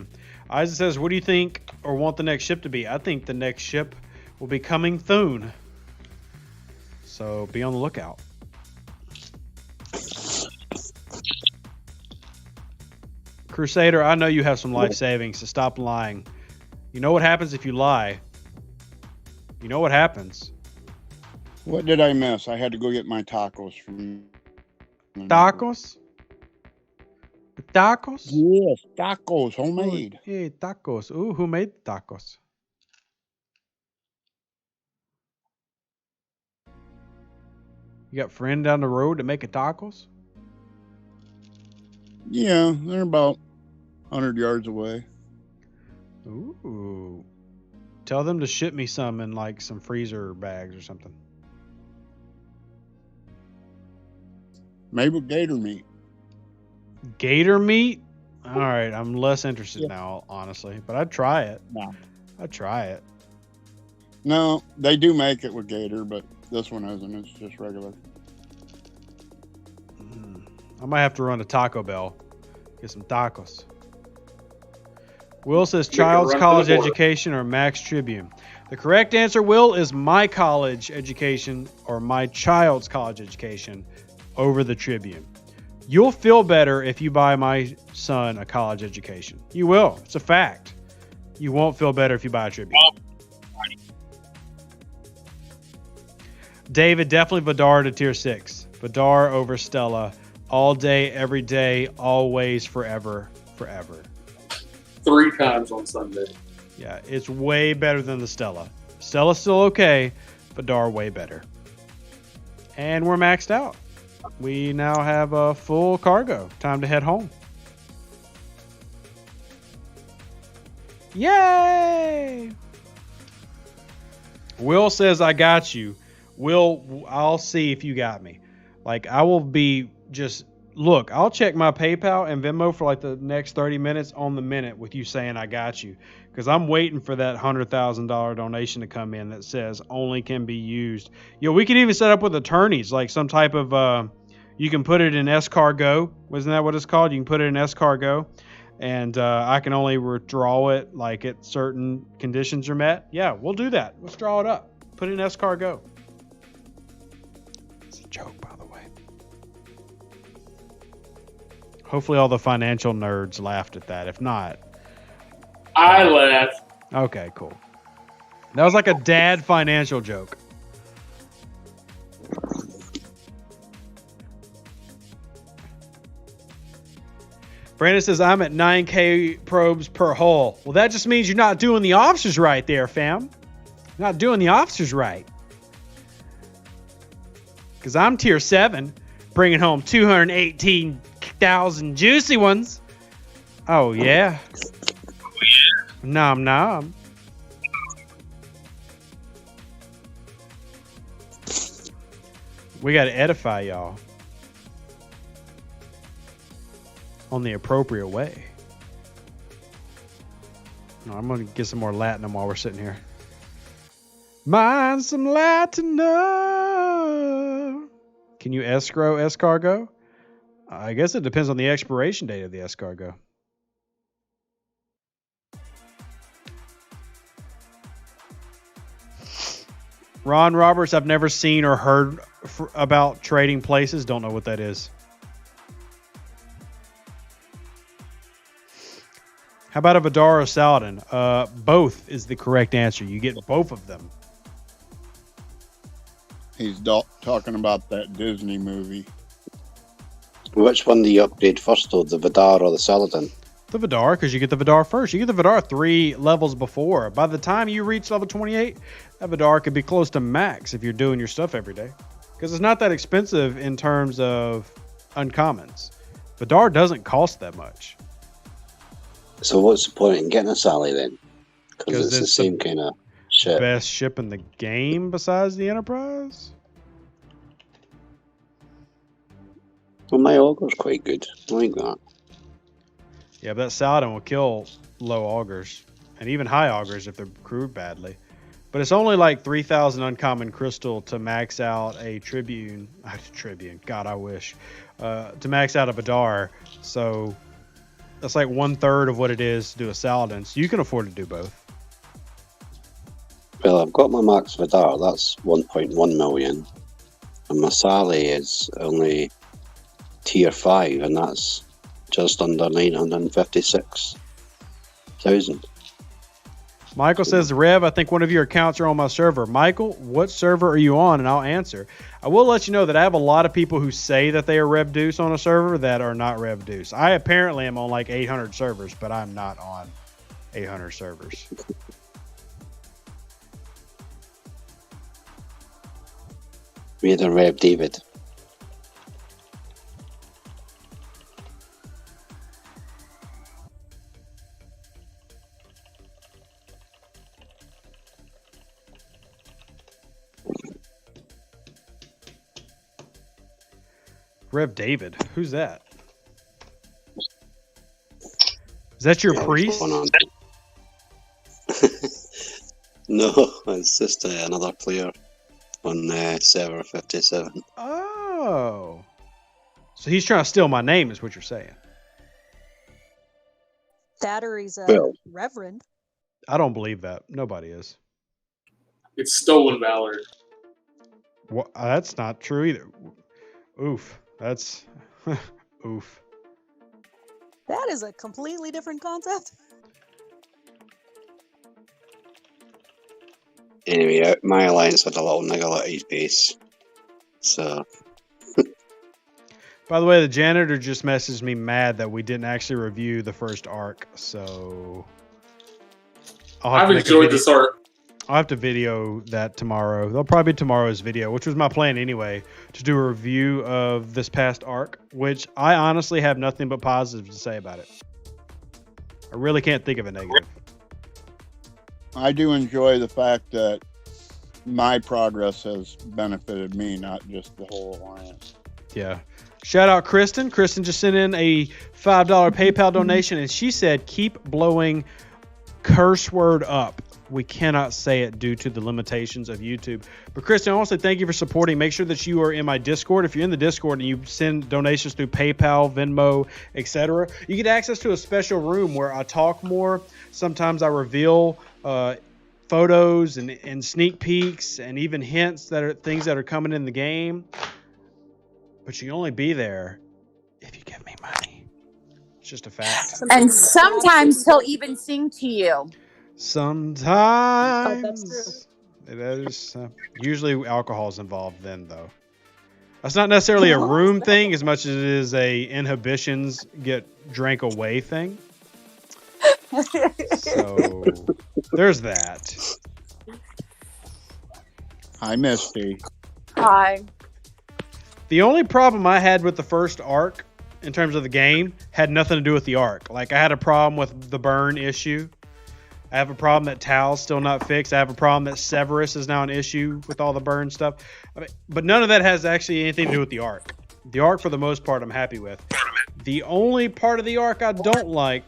Isaac says, what do you think or want the next ship to be? I think the next ship will be coming soon. So be on the lookout. Crusader, I know you have some life savings, so stop lying. You know what happens if you lie? You know what happens. What did I miss? I had to go get my tacos from... Tacos? Tacos? Yes, tacos, homemade. Hey, tacos. Ooh, who made tacos? You got a friend down the road to make a tacos? Yeah, they're about 100 yards away. Ooh. Tell them to ship me some in like some freezer bags or something. Maybe with gator meat. Gator meat? All right, I'm less interested now, honestly. But I'd try it. No. I'd try it. No, they do make it with gator, but this one isn't. It's just regular. I might have to run to Taco Bell. Get some tacos. Will says child's college education or Max Tribune. The correct answer, Will, is my college education or my child's college education over the Tribune. You'll feel better if you buy my son a college education. You will. It's a fact. You won't feel better if you buy a Tribune. David, definitely Vdar to tier 6. Vdar over Stella. All day, every day, always, forever, forever. 3 times on Sunday. Yeah, it's way better than the Stella. Stella's still okay, Vdar way better. And we're maxed out. We now have a full cargo. Time to head home. Yay! Will says, I got you. Will, I'll see if you got me. Like, I will be just, look, I'll check my PayPal and Venmo for like the next 30 minutes on the minute with you saying I got you. Because I'm waiting for that $100,000 donation to come in that says only can be used. We can even set up with attorneys, like some type of, you can put it in escargot. Wasn't that what it's called? You can put it in escargot. And I can only withdraw it like at certain conditions are met. Yeah, we'll do that. Let's draw it up. Put it in escargot. Hopefully all the financial nerds laughed at that. If not, I laughed. okay, cool. That was like a dad financial joke. Brandon says, I'm at 9K probes per hole. Well, that just means you're not doing the officers right there, fam. You're not doing the officers right. Because I'm tier 7, bringing home 218,000 juicy ones. Oh, yeah. Nom nom. We got to edify y'all on the appropriate way. No, I'm going to get some more Latinum while we're sitting here. Mine some Latinum. Can you escrow escargot? I guess it depends on the expiration date of the escargot. Ron Roberts, I've never seen or heard about trading places. Don't know what that is. How about a Vdar or Saladin? Both is the correct answer. You get both of them. He's talking about that Disney movie. Which one do you upgrade first, though? The Vdar or the Saladin? The Vdar, because you get the Vdar first. You get the Vdar 3 levels before. By the time you reach level 28, that Vdar could be close to max if you're doing your stuff every day. Because it's not that expensive in terms of uncommons. Vdar doesn't cost that much. So what's the point in getting a Sally then? Because it's the same kind of shit. Best ship in the game besides the Enterprise? Well, my Augur's quite good. I like that. Yeah, but that Saladin will kill low augurs. And even high augurs if they're crewed badly. But it's only like 3,000 uncommon crystal to max out a Tribune. God, I wish. To max out a Vdar. So that's like 1/3 of what it is to do a Saladin. So you can afford to do both. Well, I've got my max Vdar. That's 1.1 million. And my Sally is only tier 5, and that's just under 956,000. Michael says, Rev, I think one of your accounts are on my server. Michael, what server are you on? And I'll answer. I will let you know that I have a lot of people who say that they are Rev Deuce on a server that are not Rev Deuce. I apparently am on like 800 servers, but I'm not on 800 servers. We had a Rev David. Rev David, who's that? Is that your priest? No, it's just another player on server 57. Oh. So he's trying to steal my name is what you're saying. That or he's a Well. reverend. I don't believe that. Nobody is. It's stolen valor. What? That's not true either. Oof. That's oof. That is a completely different concept. Anyway, my alliance had a little niggle at his base. So. By the way, the janitor just messaged me mad that we didn't actually review the first arc, so I've enjoyed this arc. I'll have to video that tomorrow. That'll probably be tomorrow's video, which was my plan anyway, to do a review of this past arc, which I honestly have nothing but positive to say about it. I really can't think of a negative. I do enjoy the fact that my progress has benefited me, not just the whole alliance. Yeah. Shout out Kristen. Kristen just sent in a $5 PayPal donation, and she said, keep blowing curse word up. We cannot say it due to the limitations of YouTube. But Kristen, I want to say thank you for supporting. Make sure that you are in my Discord. If you're in the Discord and you send donations through PayPal, Venmo, etc., you get access to a special room where I talk more. Sometimes I reveal photos and sneak peeks and even hints that are things that are coming in the game. But you can only be there if you give me money. It's just a fact. And sometimes he'll even sing to you. Sometimes. That is usually alcohol's involved then, though. That's not necessarily a room thing as much as it is a inhibitions get drank away thing. So there's that. Hi, Misty. Hi. The only problem I had with the first arc in terms of the game had nothing to do with the arc. Like, I had a problem with the burn issue. I have a problem that Tal's still not fixed. I have a problem that Severus is now an issue with all the burn stuff. I mean, but none of that has actually anything to do with the arc. The arc, for the most part, I'm happy with. The only part of the arc I don't like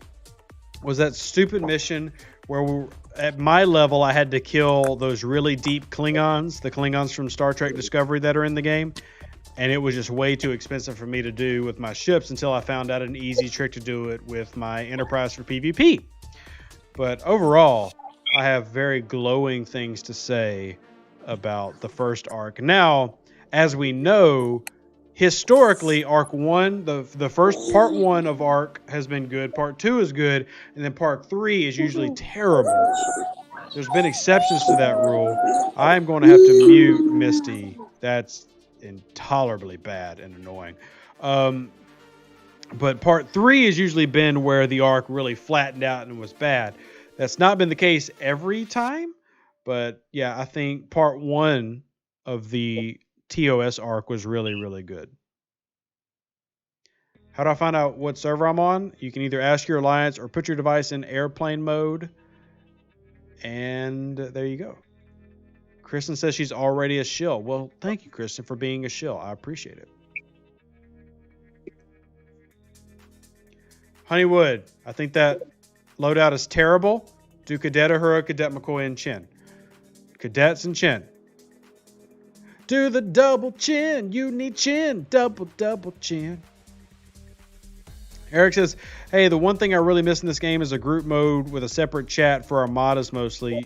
was that stupid mission where at my level I had to kill those really deep Klingons, the Klingons from Star Trek Discovery that are in the game. And it was just way too expensive for me to do with my ships until I found out an easy trick to do it with my Enterprise for PvP. But overall, I have very glowing things to say about the first arc. Now, as we know, historically, Arc 1, the first Part 1 of Arc has been good, Part 2 is good, and then Part 3 is usually terrible. There's been exceptions to that rule. I'm going to have to mute Misty. That's intolerably bad and annoying. But Part 3 has usually been where the arc really flattened out and was bad. That's not been the case every time. But yeah, I think Part 1 of the TOS arc was really, really good. How do I find out what server I'm on? You can either ask your alliance or put your device in airplane mode. And there you go. Kristen says she's already a shill. Well, thank you, Kristen, for being a shill. I appreciate it. Honeywood, I think that loadout is terrible. Do Cadet Uhura, Cadet McCoy, and Chin. Cadets and Chin. Do the double chin. You need chin. Double chin. Eric says, hey, the one thing I really miss in this game is a group mode with a separate chat for Armadas mostly.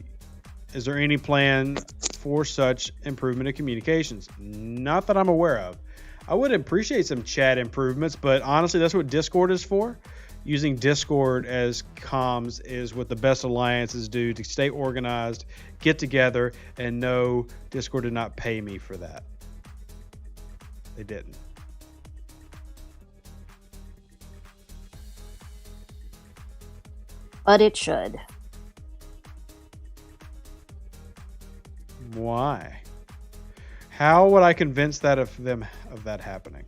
Is there any plan for such improvement in communications? Not that I'm aware of. I would appreciate some chat improvements, but honestly, that's what Discord is for. Using Discord as comms is what the best alliances do to stay organized, get together, and no, Discord did not pay me for that. They didn't. But it should. Why? How would I convince that of that happening?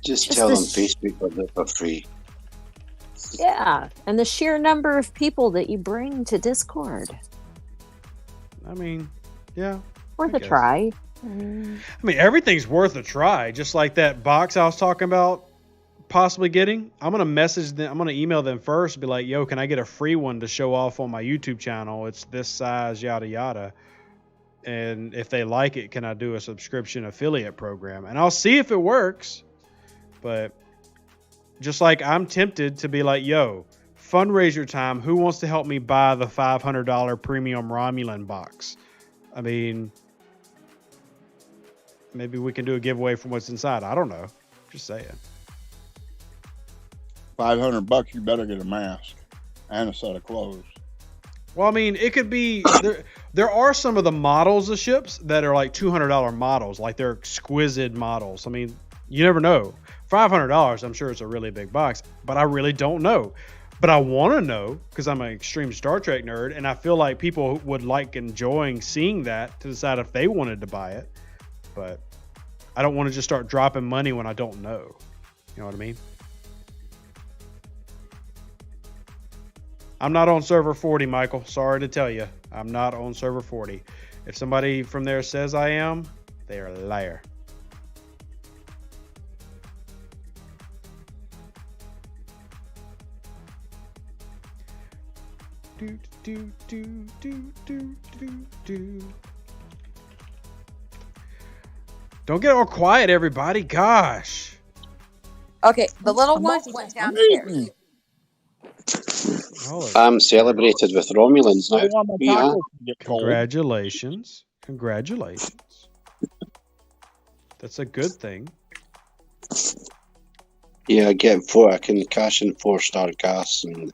Just tell them Facebook will do it for free. Yeah, and the sheer number of people that you bring to Discord. I mean, yeah. Worth a try. I mean, everything's worth a try. Just like that box I was talking about possibly getting. I'm going to message them. I'm going to email them first. Be like, yo, can I get a free one to show off on my YouTube channel? It's this size, yada, yada. And if they like it, can I do a subscription affiliate program? And I'll see if it works. But just like I'm tempted to be like, yo, fundraiser time. Who wants to help me buy the $500 premium Romulan box? I mean, maybe we can do a giveaway from what's inside. I don't know. Just saying. $500, you better get a mask and a set of clothes. Well, I mean, it could be there are some of the models of ships that are like $200 models, like they're exquisite models. I mean, you never know. $500, I'm sure it's a really big box, but I really don't know. But I want to know because I'm an extreme Star Trek nerd, and I feel like people would like enjoying seeing that to decide if they wanted to buy it. But I don't want to just start dropping money when I don't know. You know what I mean? I'm not on server 40, Michael. Sorry to tell you. I'm not on server 40. If somebody from there says I am, they are a liar. Don't get all quiet, everybody. Gosh. Okay, the little one went downstairs. I'm celebrated with Romulans now. Yeah. Congratulations. Congratulations. That's a good thing. Yeah, I get 4. I can cash in 4-star gas and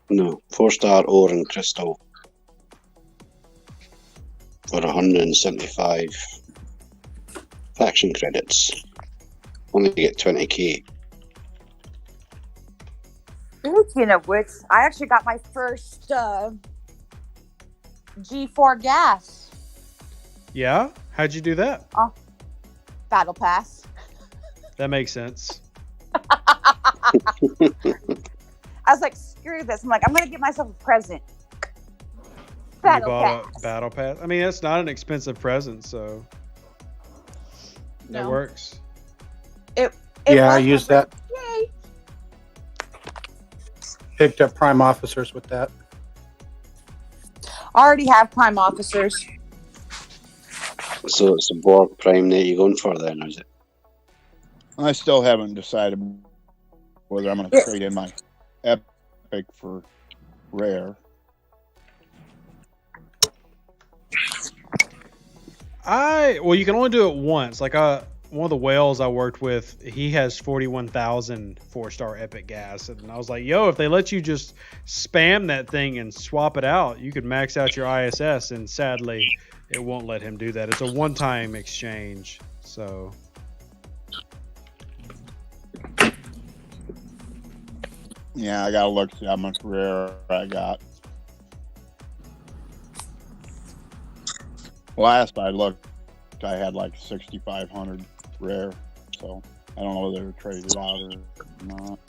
4-star ore and crystal for 175 faction credits. Only get 20k. Speaking of which, I actually got my first G4 gas. Yeah? How'd you do that? Oh, battle pass. That makes sense. I was like, screw this. I'm like, I'm going to get myself a present. Battle You bought pass. a battle pass? I mean, that's not an expensive present, so that No. works. It Yeah, I was used my that. first- Yay. Picked up prime officers with that. I already have prime officers. So it's a Borg Prime that you're going for then, is it? I still haven't decided whether I'm going to trade in my epic for rare. Well, you can only do it once. Like one of the whales I worked with, he has 41,000 4-star epic gas, and I was like, "Yo, if they let you just spam that thing and swap it out, you could max out your ISS." And sadly, it won't let him do that. It's a one-time exchange, so. Yeah, I gotta look see how much rare I got. Last I looked, I had like 6,500 rare, so I don't know whether to trade it out or not.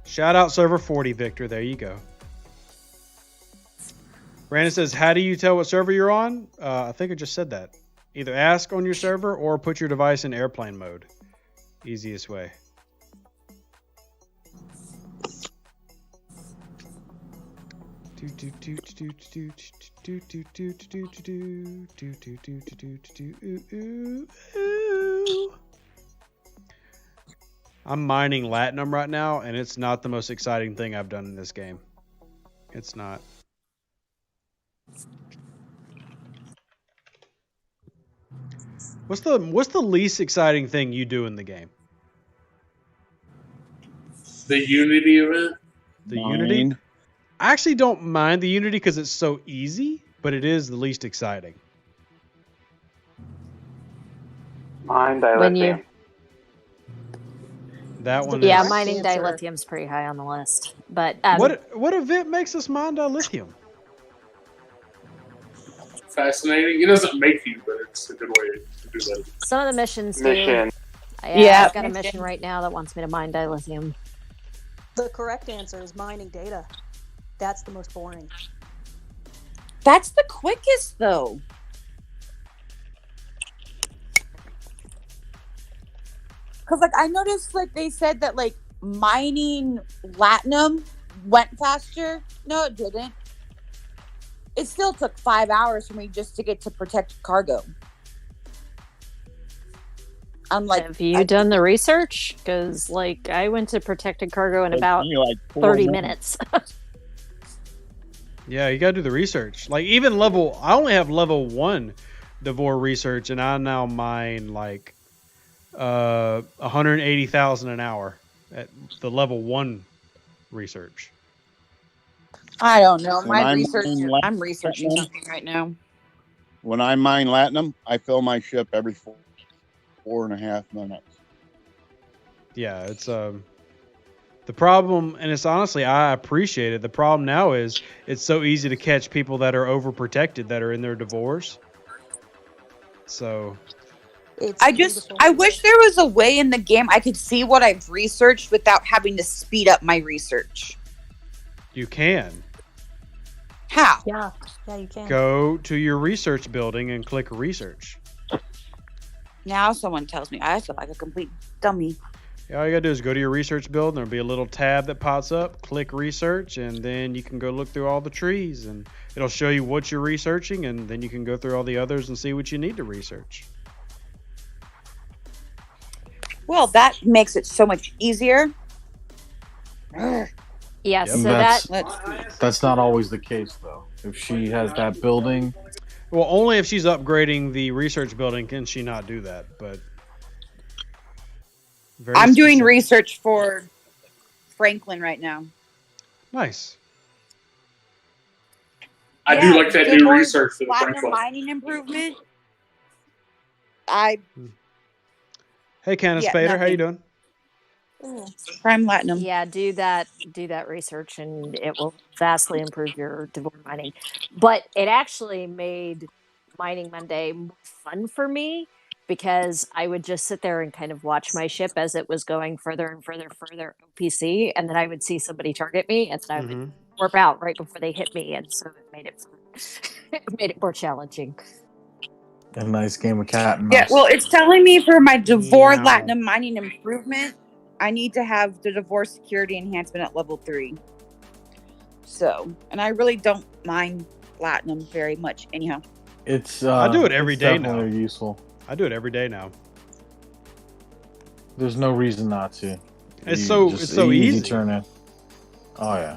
Shout out server 40, Victor. There you go. Brandon says, "How do you tell what server you're on?" I think I just said that. Either ask on your server or put your device in airplane mode. Easiest way. I'm mining Latinum right now, and it's not the most exciting thing I've done in this game. It's not. What's the least exciting thing you do in the game? The Unity event. The Unity? I actually don't mind the Unity because it's so easy, but it is the least exciting. Mine When you- dilithium. That one Yeah, is... mining dilithium's pretty high on the list. But What event makes us mine dilithium? Fascinating. It doesn't make you, but it's a good way to do that. some of the missions do. Mission. Yeah, I've got a mission right now that wants me to mine dilithium. The correct answer is mining data. That's the most boring. That's the quickest, though. Because, like, I noticed, like, they said that, like, mining Latinum went faster. No, it didn't. It still took 5 hours for me just to get to protected cargo. I'm like, have you done the research? Because, like, I went to protected cargo in about like 30 minutes. Yeah, you gotta do the research. Like even I only have level 1 Devore research, and I now mine like 180,000 an hour at the level 1 research. I don't know. When My I'm research. mining I'm researching Latinum- something right now. When I mine Latinum, I fill my ship every 4.5 minutes. Yeah, it's the problem, and it's honestly, I appreciate it. The problem now is it's so easy to catch people that are overprotected that are in their divorce. So I wish there was a way in the game I could see what I've researched without having to speed up my research. you can How? Yeah, you can. go to your research building and click research. Now someone tells me I feel like a complete dummy. Yeah, all you gotta do is go to your research build, and there'll be a little tab that pops up, click research, and then you can go look through all the trees, and it'll show you what you're researching, and then you can go through all the others and see what you need to research. Well, that makes it so much easier. Yeah, And so that's that not always the case, though. If she has that building, Well, only if she's upgrading the research building can she not do that. But I'm doing specific. research for Franklin right now. Nice. I do like that new Divorce, research for the platinum Franklin. mining improvement. Hey, Candace Yeah, Fader, how you nothing. doing? Prime Latinum. Yeah, do that research, and it will vastly improve your Devore mining. But it actually made Mining Monday more fun for me because I would just sit there and kind of watch my ship as it was going further and further OPC, and then I would see somebody target me, and then I would warp out right before they hit me, and so it made it fun. It made it more challenging. a nice game of cat and mouse. Yeah, well, it's telling me for my Devore Meow. Latinum mining improvement, I need to have the Devore security enhancement at level 3. So, and I really don't mind Latinum very much anyhow. It's I do it every it's day now. definitely useful. I do it every day now. There's no reason not to. It's You so just easy. turn in. Oh yeah.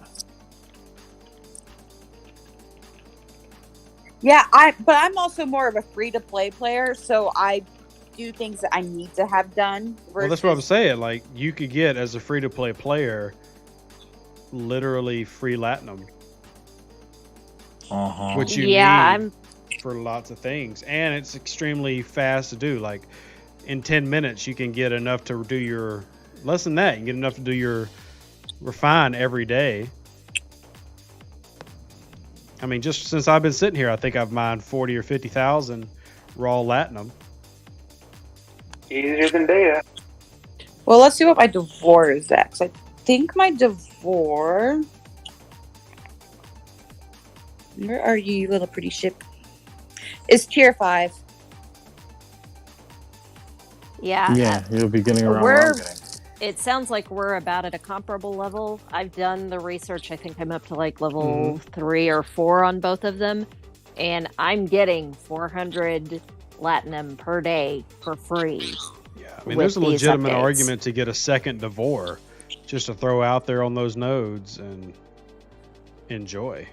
Yeah, but I'm also more of a free-to-play player, so I do things that I need to have done. Well, that's what I'm saying. Like, you could get, as a free-to-play player, literally free Latinum. Which you need for lots of things. And it's extremely fast to do. Like, in 10 minutes, you can get enough to do your... Less than that, you can get enough to do your refine every day. I mean, just since I've been sitting here, I think I've mined 40 or 50,000 raw Latinum. Easier than data. Well, let's see what my Devore is at. 'Cause I think my Devore... Where are you, little pretty ship? It's tier 5. Yeah. Yeah, you'll be getting around where I'm getting. It sounds like we're about at a comparable level. I've done the research. I think I'm up to like level 3 or 4 on both of them. And I'm getting 400 Latinum per day for free. Yeah, I mean, there's a legitimate argument to get a second Devore just to throw out there on those nodes and enjoy.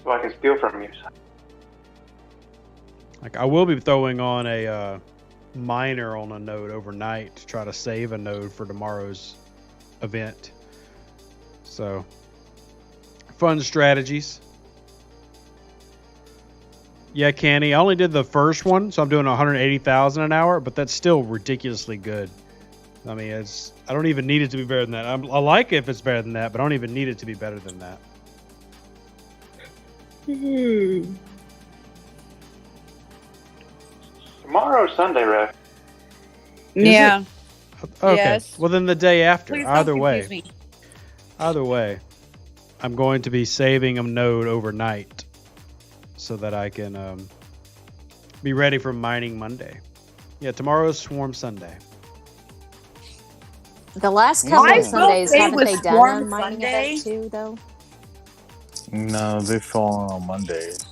So I can steal from you. Like, I will be throwing on a miner on a node overnight to try to save a node for tomorrow's event. So, fun strategies. Yeah, Canny, I only did the first one, so I'm doing 180,000 an hour, but that's still ridiculously good. I mean, I don't even need it to be better than that. I like it if it's better than that, but I don't even need it to be better than that. Tomorrow's Sunday, Ref. Yeah. Okay. Yes. Well, then the day after. Please Either don't way. confuse me. Either way, I'm going to be saving a node overnight so that I can be ready for Mining Monday. Yeah, tomorrow's Swarm Sunday. The last couple of Sundays, haven't they done a mining Sunday? event too, though? No, they fall on Mondays.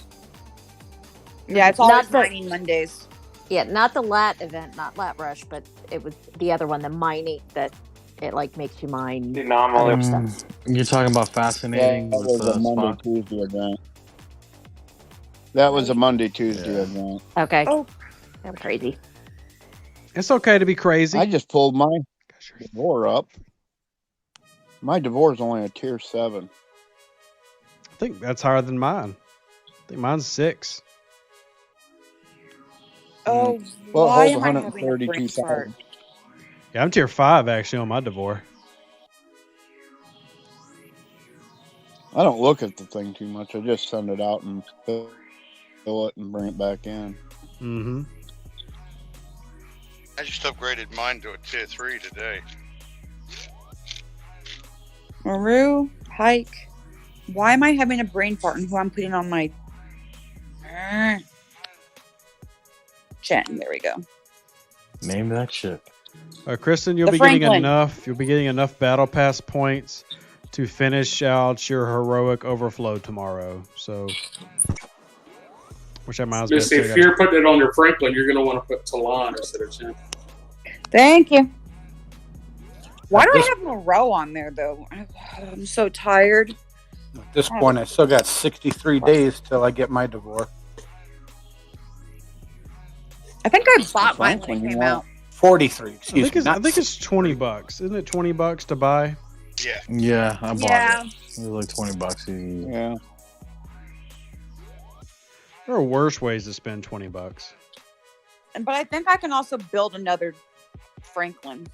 Yeah, it's Not always the- mining Mondays. Yeah, not the Lat event, not Lat Rush, but it was the other one, the mining that it like makes you mine. The anomaly. other stuff. You're talking about fascinating That with was a Monday, spot. Tuesday event. That was a Monday, Tuesday event. Okay. Oh, I'm crazy. It's okay to be crazy. I just pulled my Devore up. My Devore is only a tier 7. I think that's higher than mine. I think mine's 6. Oh, Well, why it holds am I having a brain 132,000. fart? Yeah, I'm tier 5 actually on my Devore. I don't look at the thing too much. I just send it out and fill it and bring it back in. Mm-hmm. I just upgraded mine to a tier 3 today. Maru, Hike. Why am I having a brain fart and who I'm putting on my chat? There we go. Name that shit. Kristen, you'll The be getting Franklin. enough. You'll be getting enough battle pass points to finish out your heroic overflow tomorrow. So, which I might as well Just if check you're putting it on your Franklin, you're going to want to put Talon instead of Champ. Thank you. Why do I have Moreau on there though? I'm so tired. At this point, I still got 63 days till I get my divorce. I think I bought mine when it came out. 43, excuse me. I think it's $20. Isn't it $20 to buy? Yeah. Yeah, I bought Yeah. it. It was like $20 easy. Yeah. There are worse ways to spend $20. But I think I can also build another Franklin.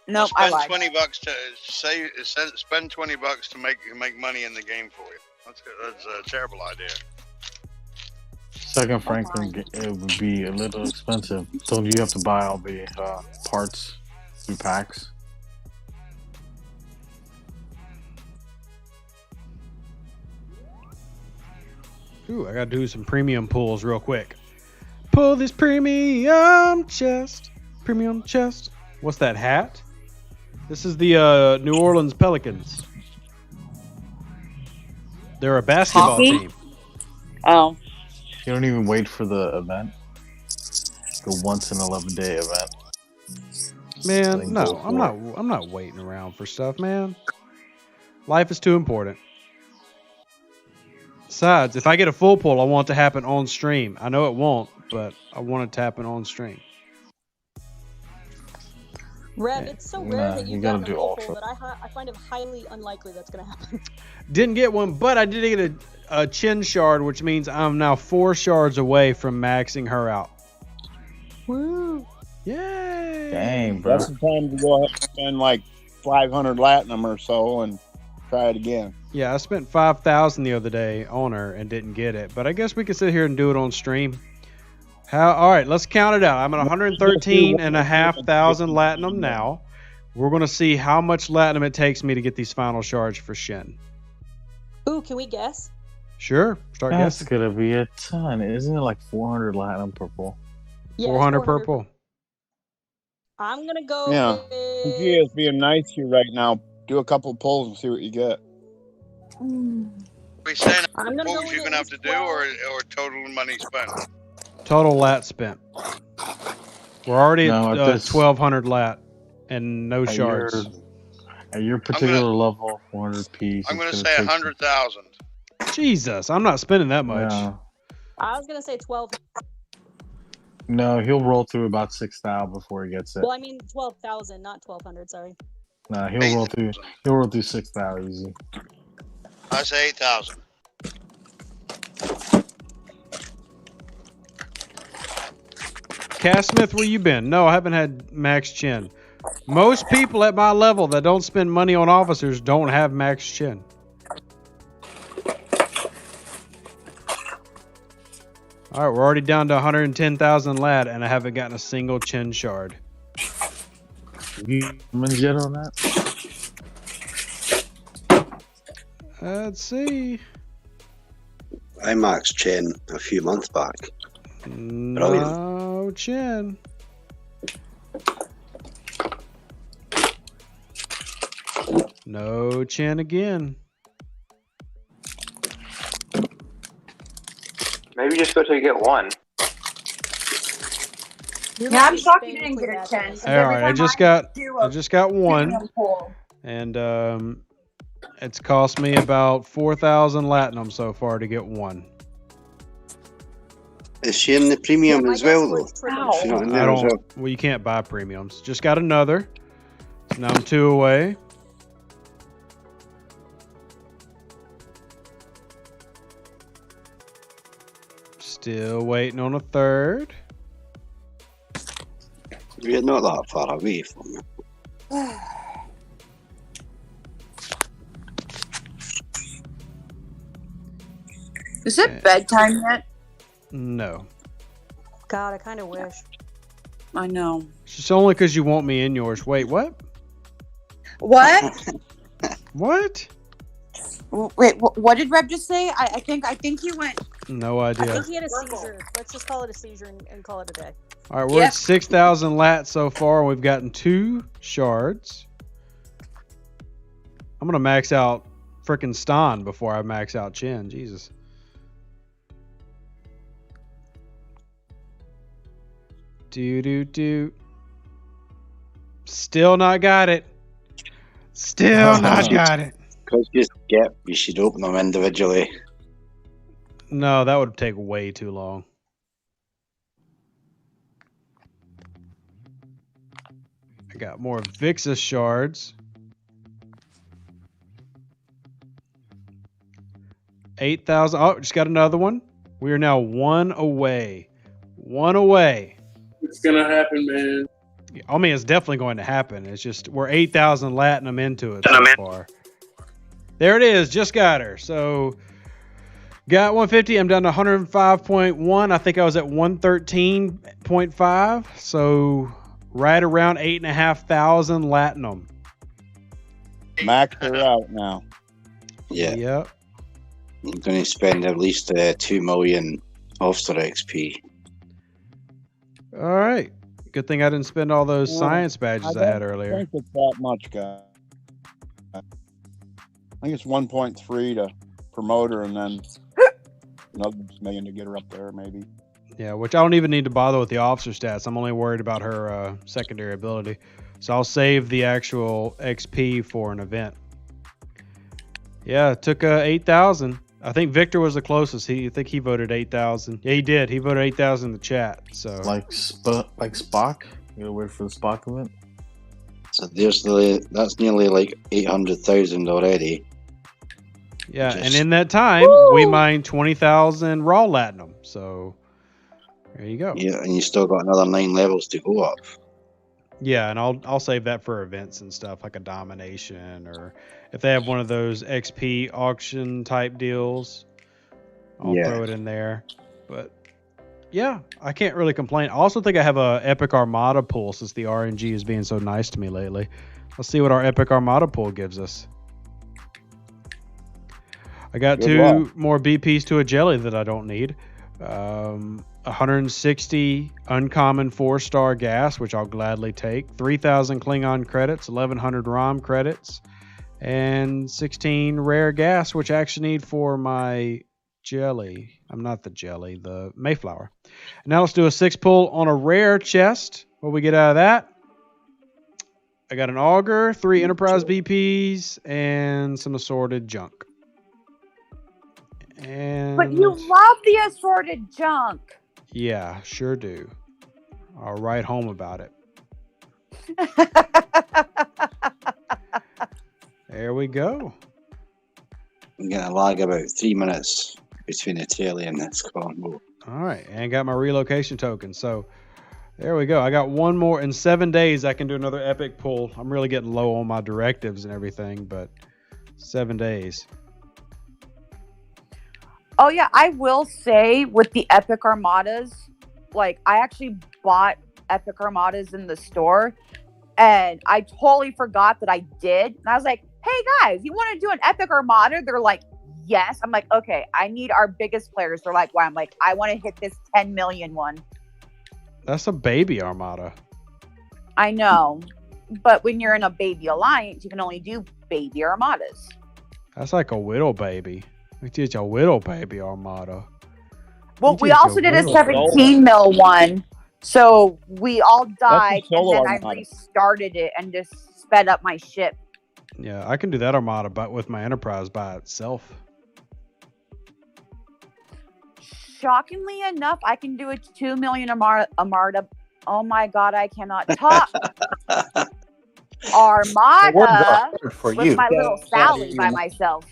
Nope, I Spend lied. $20 to say. It says spend $20 to make money in the game for you. That's a terrible idea. Second Franklin, it would be a little expensive. So you have to buy all the parts through packs. Ooh, I gotta do some premium pulls real quick. Pull this premium chest. Premium chest. What's that hat? This is the New Orleans Pelicans. They're a basketball Hockey? team. Oh. You don't even wait for the event. The once in 11-day event. Man, Then no, go I'm for not. I'm not waiting around for stuff, man. Life is too important. Besides, if I get a full pull, I want it to happen on stream. I know it won't, but I want it to happen on stream. Rev, it's so rare Nah, that you you've gotta gotten a do full pull ultra. that I find it highly unlikely that's going to happen. Didn't get one, but I did get a chin shard, which means I'm now 4 shards away from maxing her out. Woo! Yay! Dang, bro. That's the time to go ahead and spend like 500 Latinum or so and try it again. Yeah, I spent 5,000 the other day on her and didn't get it, but I guess we could sit here and do it on stream. All right, let's count it out. I'm at 113,500 Latinum now. We're going to see how much Latinum it takes me to get these final shards for Shin. Ooh, can we guess? Sure, start That's guessing. gonna be a ton. Isn't it like 400 Latinum per pull? Yeah, 400 purple. I'm going to go Yeah. with... Gia is being nice to you right now. Do a couple pulls and see what you get. We saying how I'm many gonna go pulls you're with gonna have to at do, or total money spent? Total lat spent. We're already No, at at this- 1,200 lat and no shards. At your particular level, 400 piece. I'm gonna say 100,000. Jesus, I'm not spending that much. I was going to say 12. No, he'll roll through about 6,000 before he gets it. Well, I mean 12,000, not 1,200, sorry. No, he'll roll through. He'll roll through 6,000 easy. I say 8,000. Cass Smith, where you been? No, I haven't had max chin. Most people at my level that don't spend money on officers don't have max chin. All right, we're already down to 110,000 lad, and I haven't gotten a single chin shard. You jet on that? Let's see. I maxed Chen a few months back. No chin. No chin again. Maybe just go till you get one. Yeah, I'm shocked you didn't get a 10. All right, I just got one, and it's cost me about 4,000 Latinum so far to get one. Is she in the premium as well, though? She's not in I there as don't. well. Well, you can't buy premiums. Just got another. So now I'm 2 away. Still waiting on a third. You're not that far away from me. Is it bedtime yet? No. God, I kind of wish. I know. It's just only because you want me in yours. Wait, what? What? What? Wait, what did Reb just say? I think he went. No I idea. think he had a seizure. Let's just call it a seizure and call it a day. All right, we're at 6,000 lat so far. We've gotten 2 shards. I'm gonna max out frickin' Stan before I max out Chin. Jesus. Do. Still not got it. Still not got it. Because Yep, you should open them individually. No, that would take way too long. I got more Vixus shards. 8,000. Oh, just got another one. We are now one away. One away. It's gonna happen, man. I mean, it's definitely going to happen. It's just we're 8,000 Latinum into it so far. There it is. Just got her. So got 150. I'm down to 105.1. I think I was at 113.5. So right around 8,500 Latinum. Max her out now. Yeah. Yep. I'm going to spend at least 2 million Officer XP. All right. Good thing I didn't spend all those science badges I had I earlier. think it's that much, guy. I think it's 1.3 to promote her, and then another million to get her up there, maybe. Yeah, which I don't even need to bother with the officer stats. I'm only worried about her secondary ability. So I'll save the actual XP for an event. Yeah, it took 8,000. I think Victor was the closest. I think he voted 8,000. Yeah, he did. He voted 8,000 in the chat. So like Spock. You gotta wait for the Spock event. So that's nearly like 800,000 already. yeah, Just- and in that time, we mined 20,000 raw Latinum. So there you go. Yeah, and you still got another 9 levels to go up. Yeah, and I'll save that for events and stuff like a domination, or if they have one of those XP auction type deals, I'll throw it in there. But yeah, I can't really complain. I also think I have a Epic Armada pool since the RNG is being so nice to me lately. Let's see what our Epic Armada pool gives us. I got Good 2 luck. more BPs to a jelly that I don't need. 160 uncommon 4-star gas, which I'll gladly take. 3,000 Klingon credits, 1,100 ROM credits, and 16 rare gas, which I actually need for my jelly. I'm not the jelly, the Mayflower. Now let's do a 6 pull on a rare chest. What we get out of that? I got an auger, 3 Enterprise BPs, and some assorted junk. And But you love the assorted junk. yeah, sure do. I'll write home about it. There we go. I'm going to lag about 3 minutes between the telly and this combo. All right, and got my relocation token. So there we go. I got one more. In 7 days, I can do another epic pull. I'm really getting low on my directives and everything, but 7 days. Oh yeah, I will say with the Epic Armadas, like I actually bought Epic Armadas in the store, and I totally forgot that I did. And I was like, "Hey guys, you want to do an Epic Armada?" They're like, "Yes." I'm like, "Okay, I need our biggest players." They're like, "Why?" I'm like, "I want to hit this 10 million one." That's a baby armada. I know, but when you're in a baby alliance, you can only do baby armadas. That's like a widow baby. We did a widow baby armada. Well, we also did a 17 mil one, so we all died, and solo then I armada. restarted it and just sped up my ship. Yeah, I can do that armada, but with my Enterprise by itself. Shockingly enough, I can do a 2 million armada. Oh my god, I cannot talk. Armada for with you. my little Sally by myself.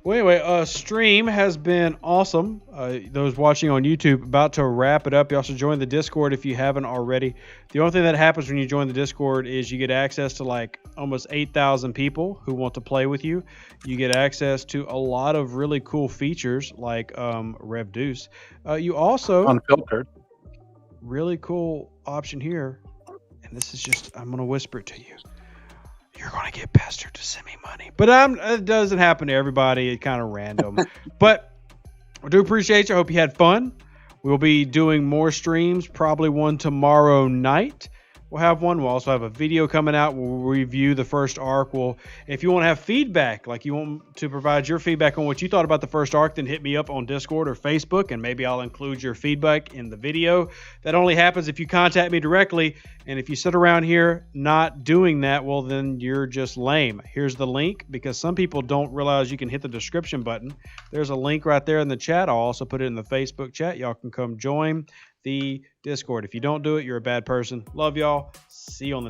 Well, anyway, stream has been awesome. Those watching on YouTube, about to wrap it up. You also join the Discord if you haven't already. The only thing that happens when you join the Discord is you get access to like almost 8,000 people who want to play with you. You get access to a lot of really cool features like Rev Deuce. You also Unfiltered. really cool option here, and this is just, I'm going to whisper it to you. You're going to get pestered to send me money. But it doesn't happen to everybody. It's kind of random. But I do appreciate you. I hope you had fun. We'll be doing more streams, probably one tomorrow night. we'll have one. We'll also have a video coming out. We'll review the first arc. If you want to have feedback, like you want to provide your feedback on what you thought about the first arc, then hit me up on Discord or Facebook, and maybe I'll include your feedback in the video. That only happens if you contact me directly. And if you sit around here not doing that, well, then you're just lame. Here's the link, because some people don't realize you can hit the description button. There's a link right there in the chat. I'll also put it in the Facebook chat. Y'all can come join the Discord. If you don't do it, you're a bad person. Love y'all. See you on the next.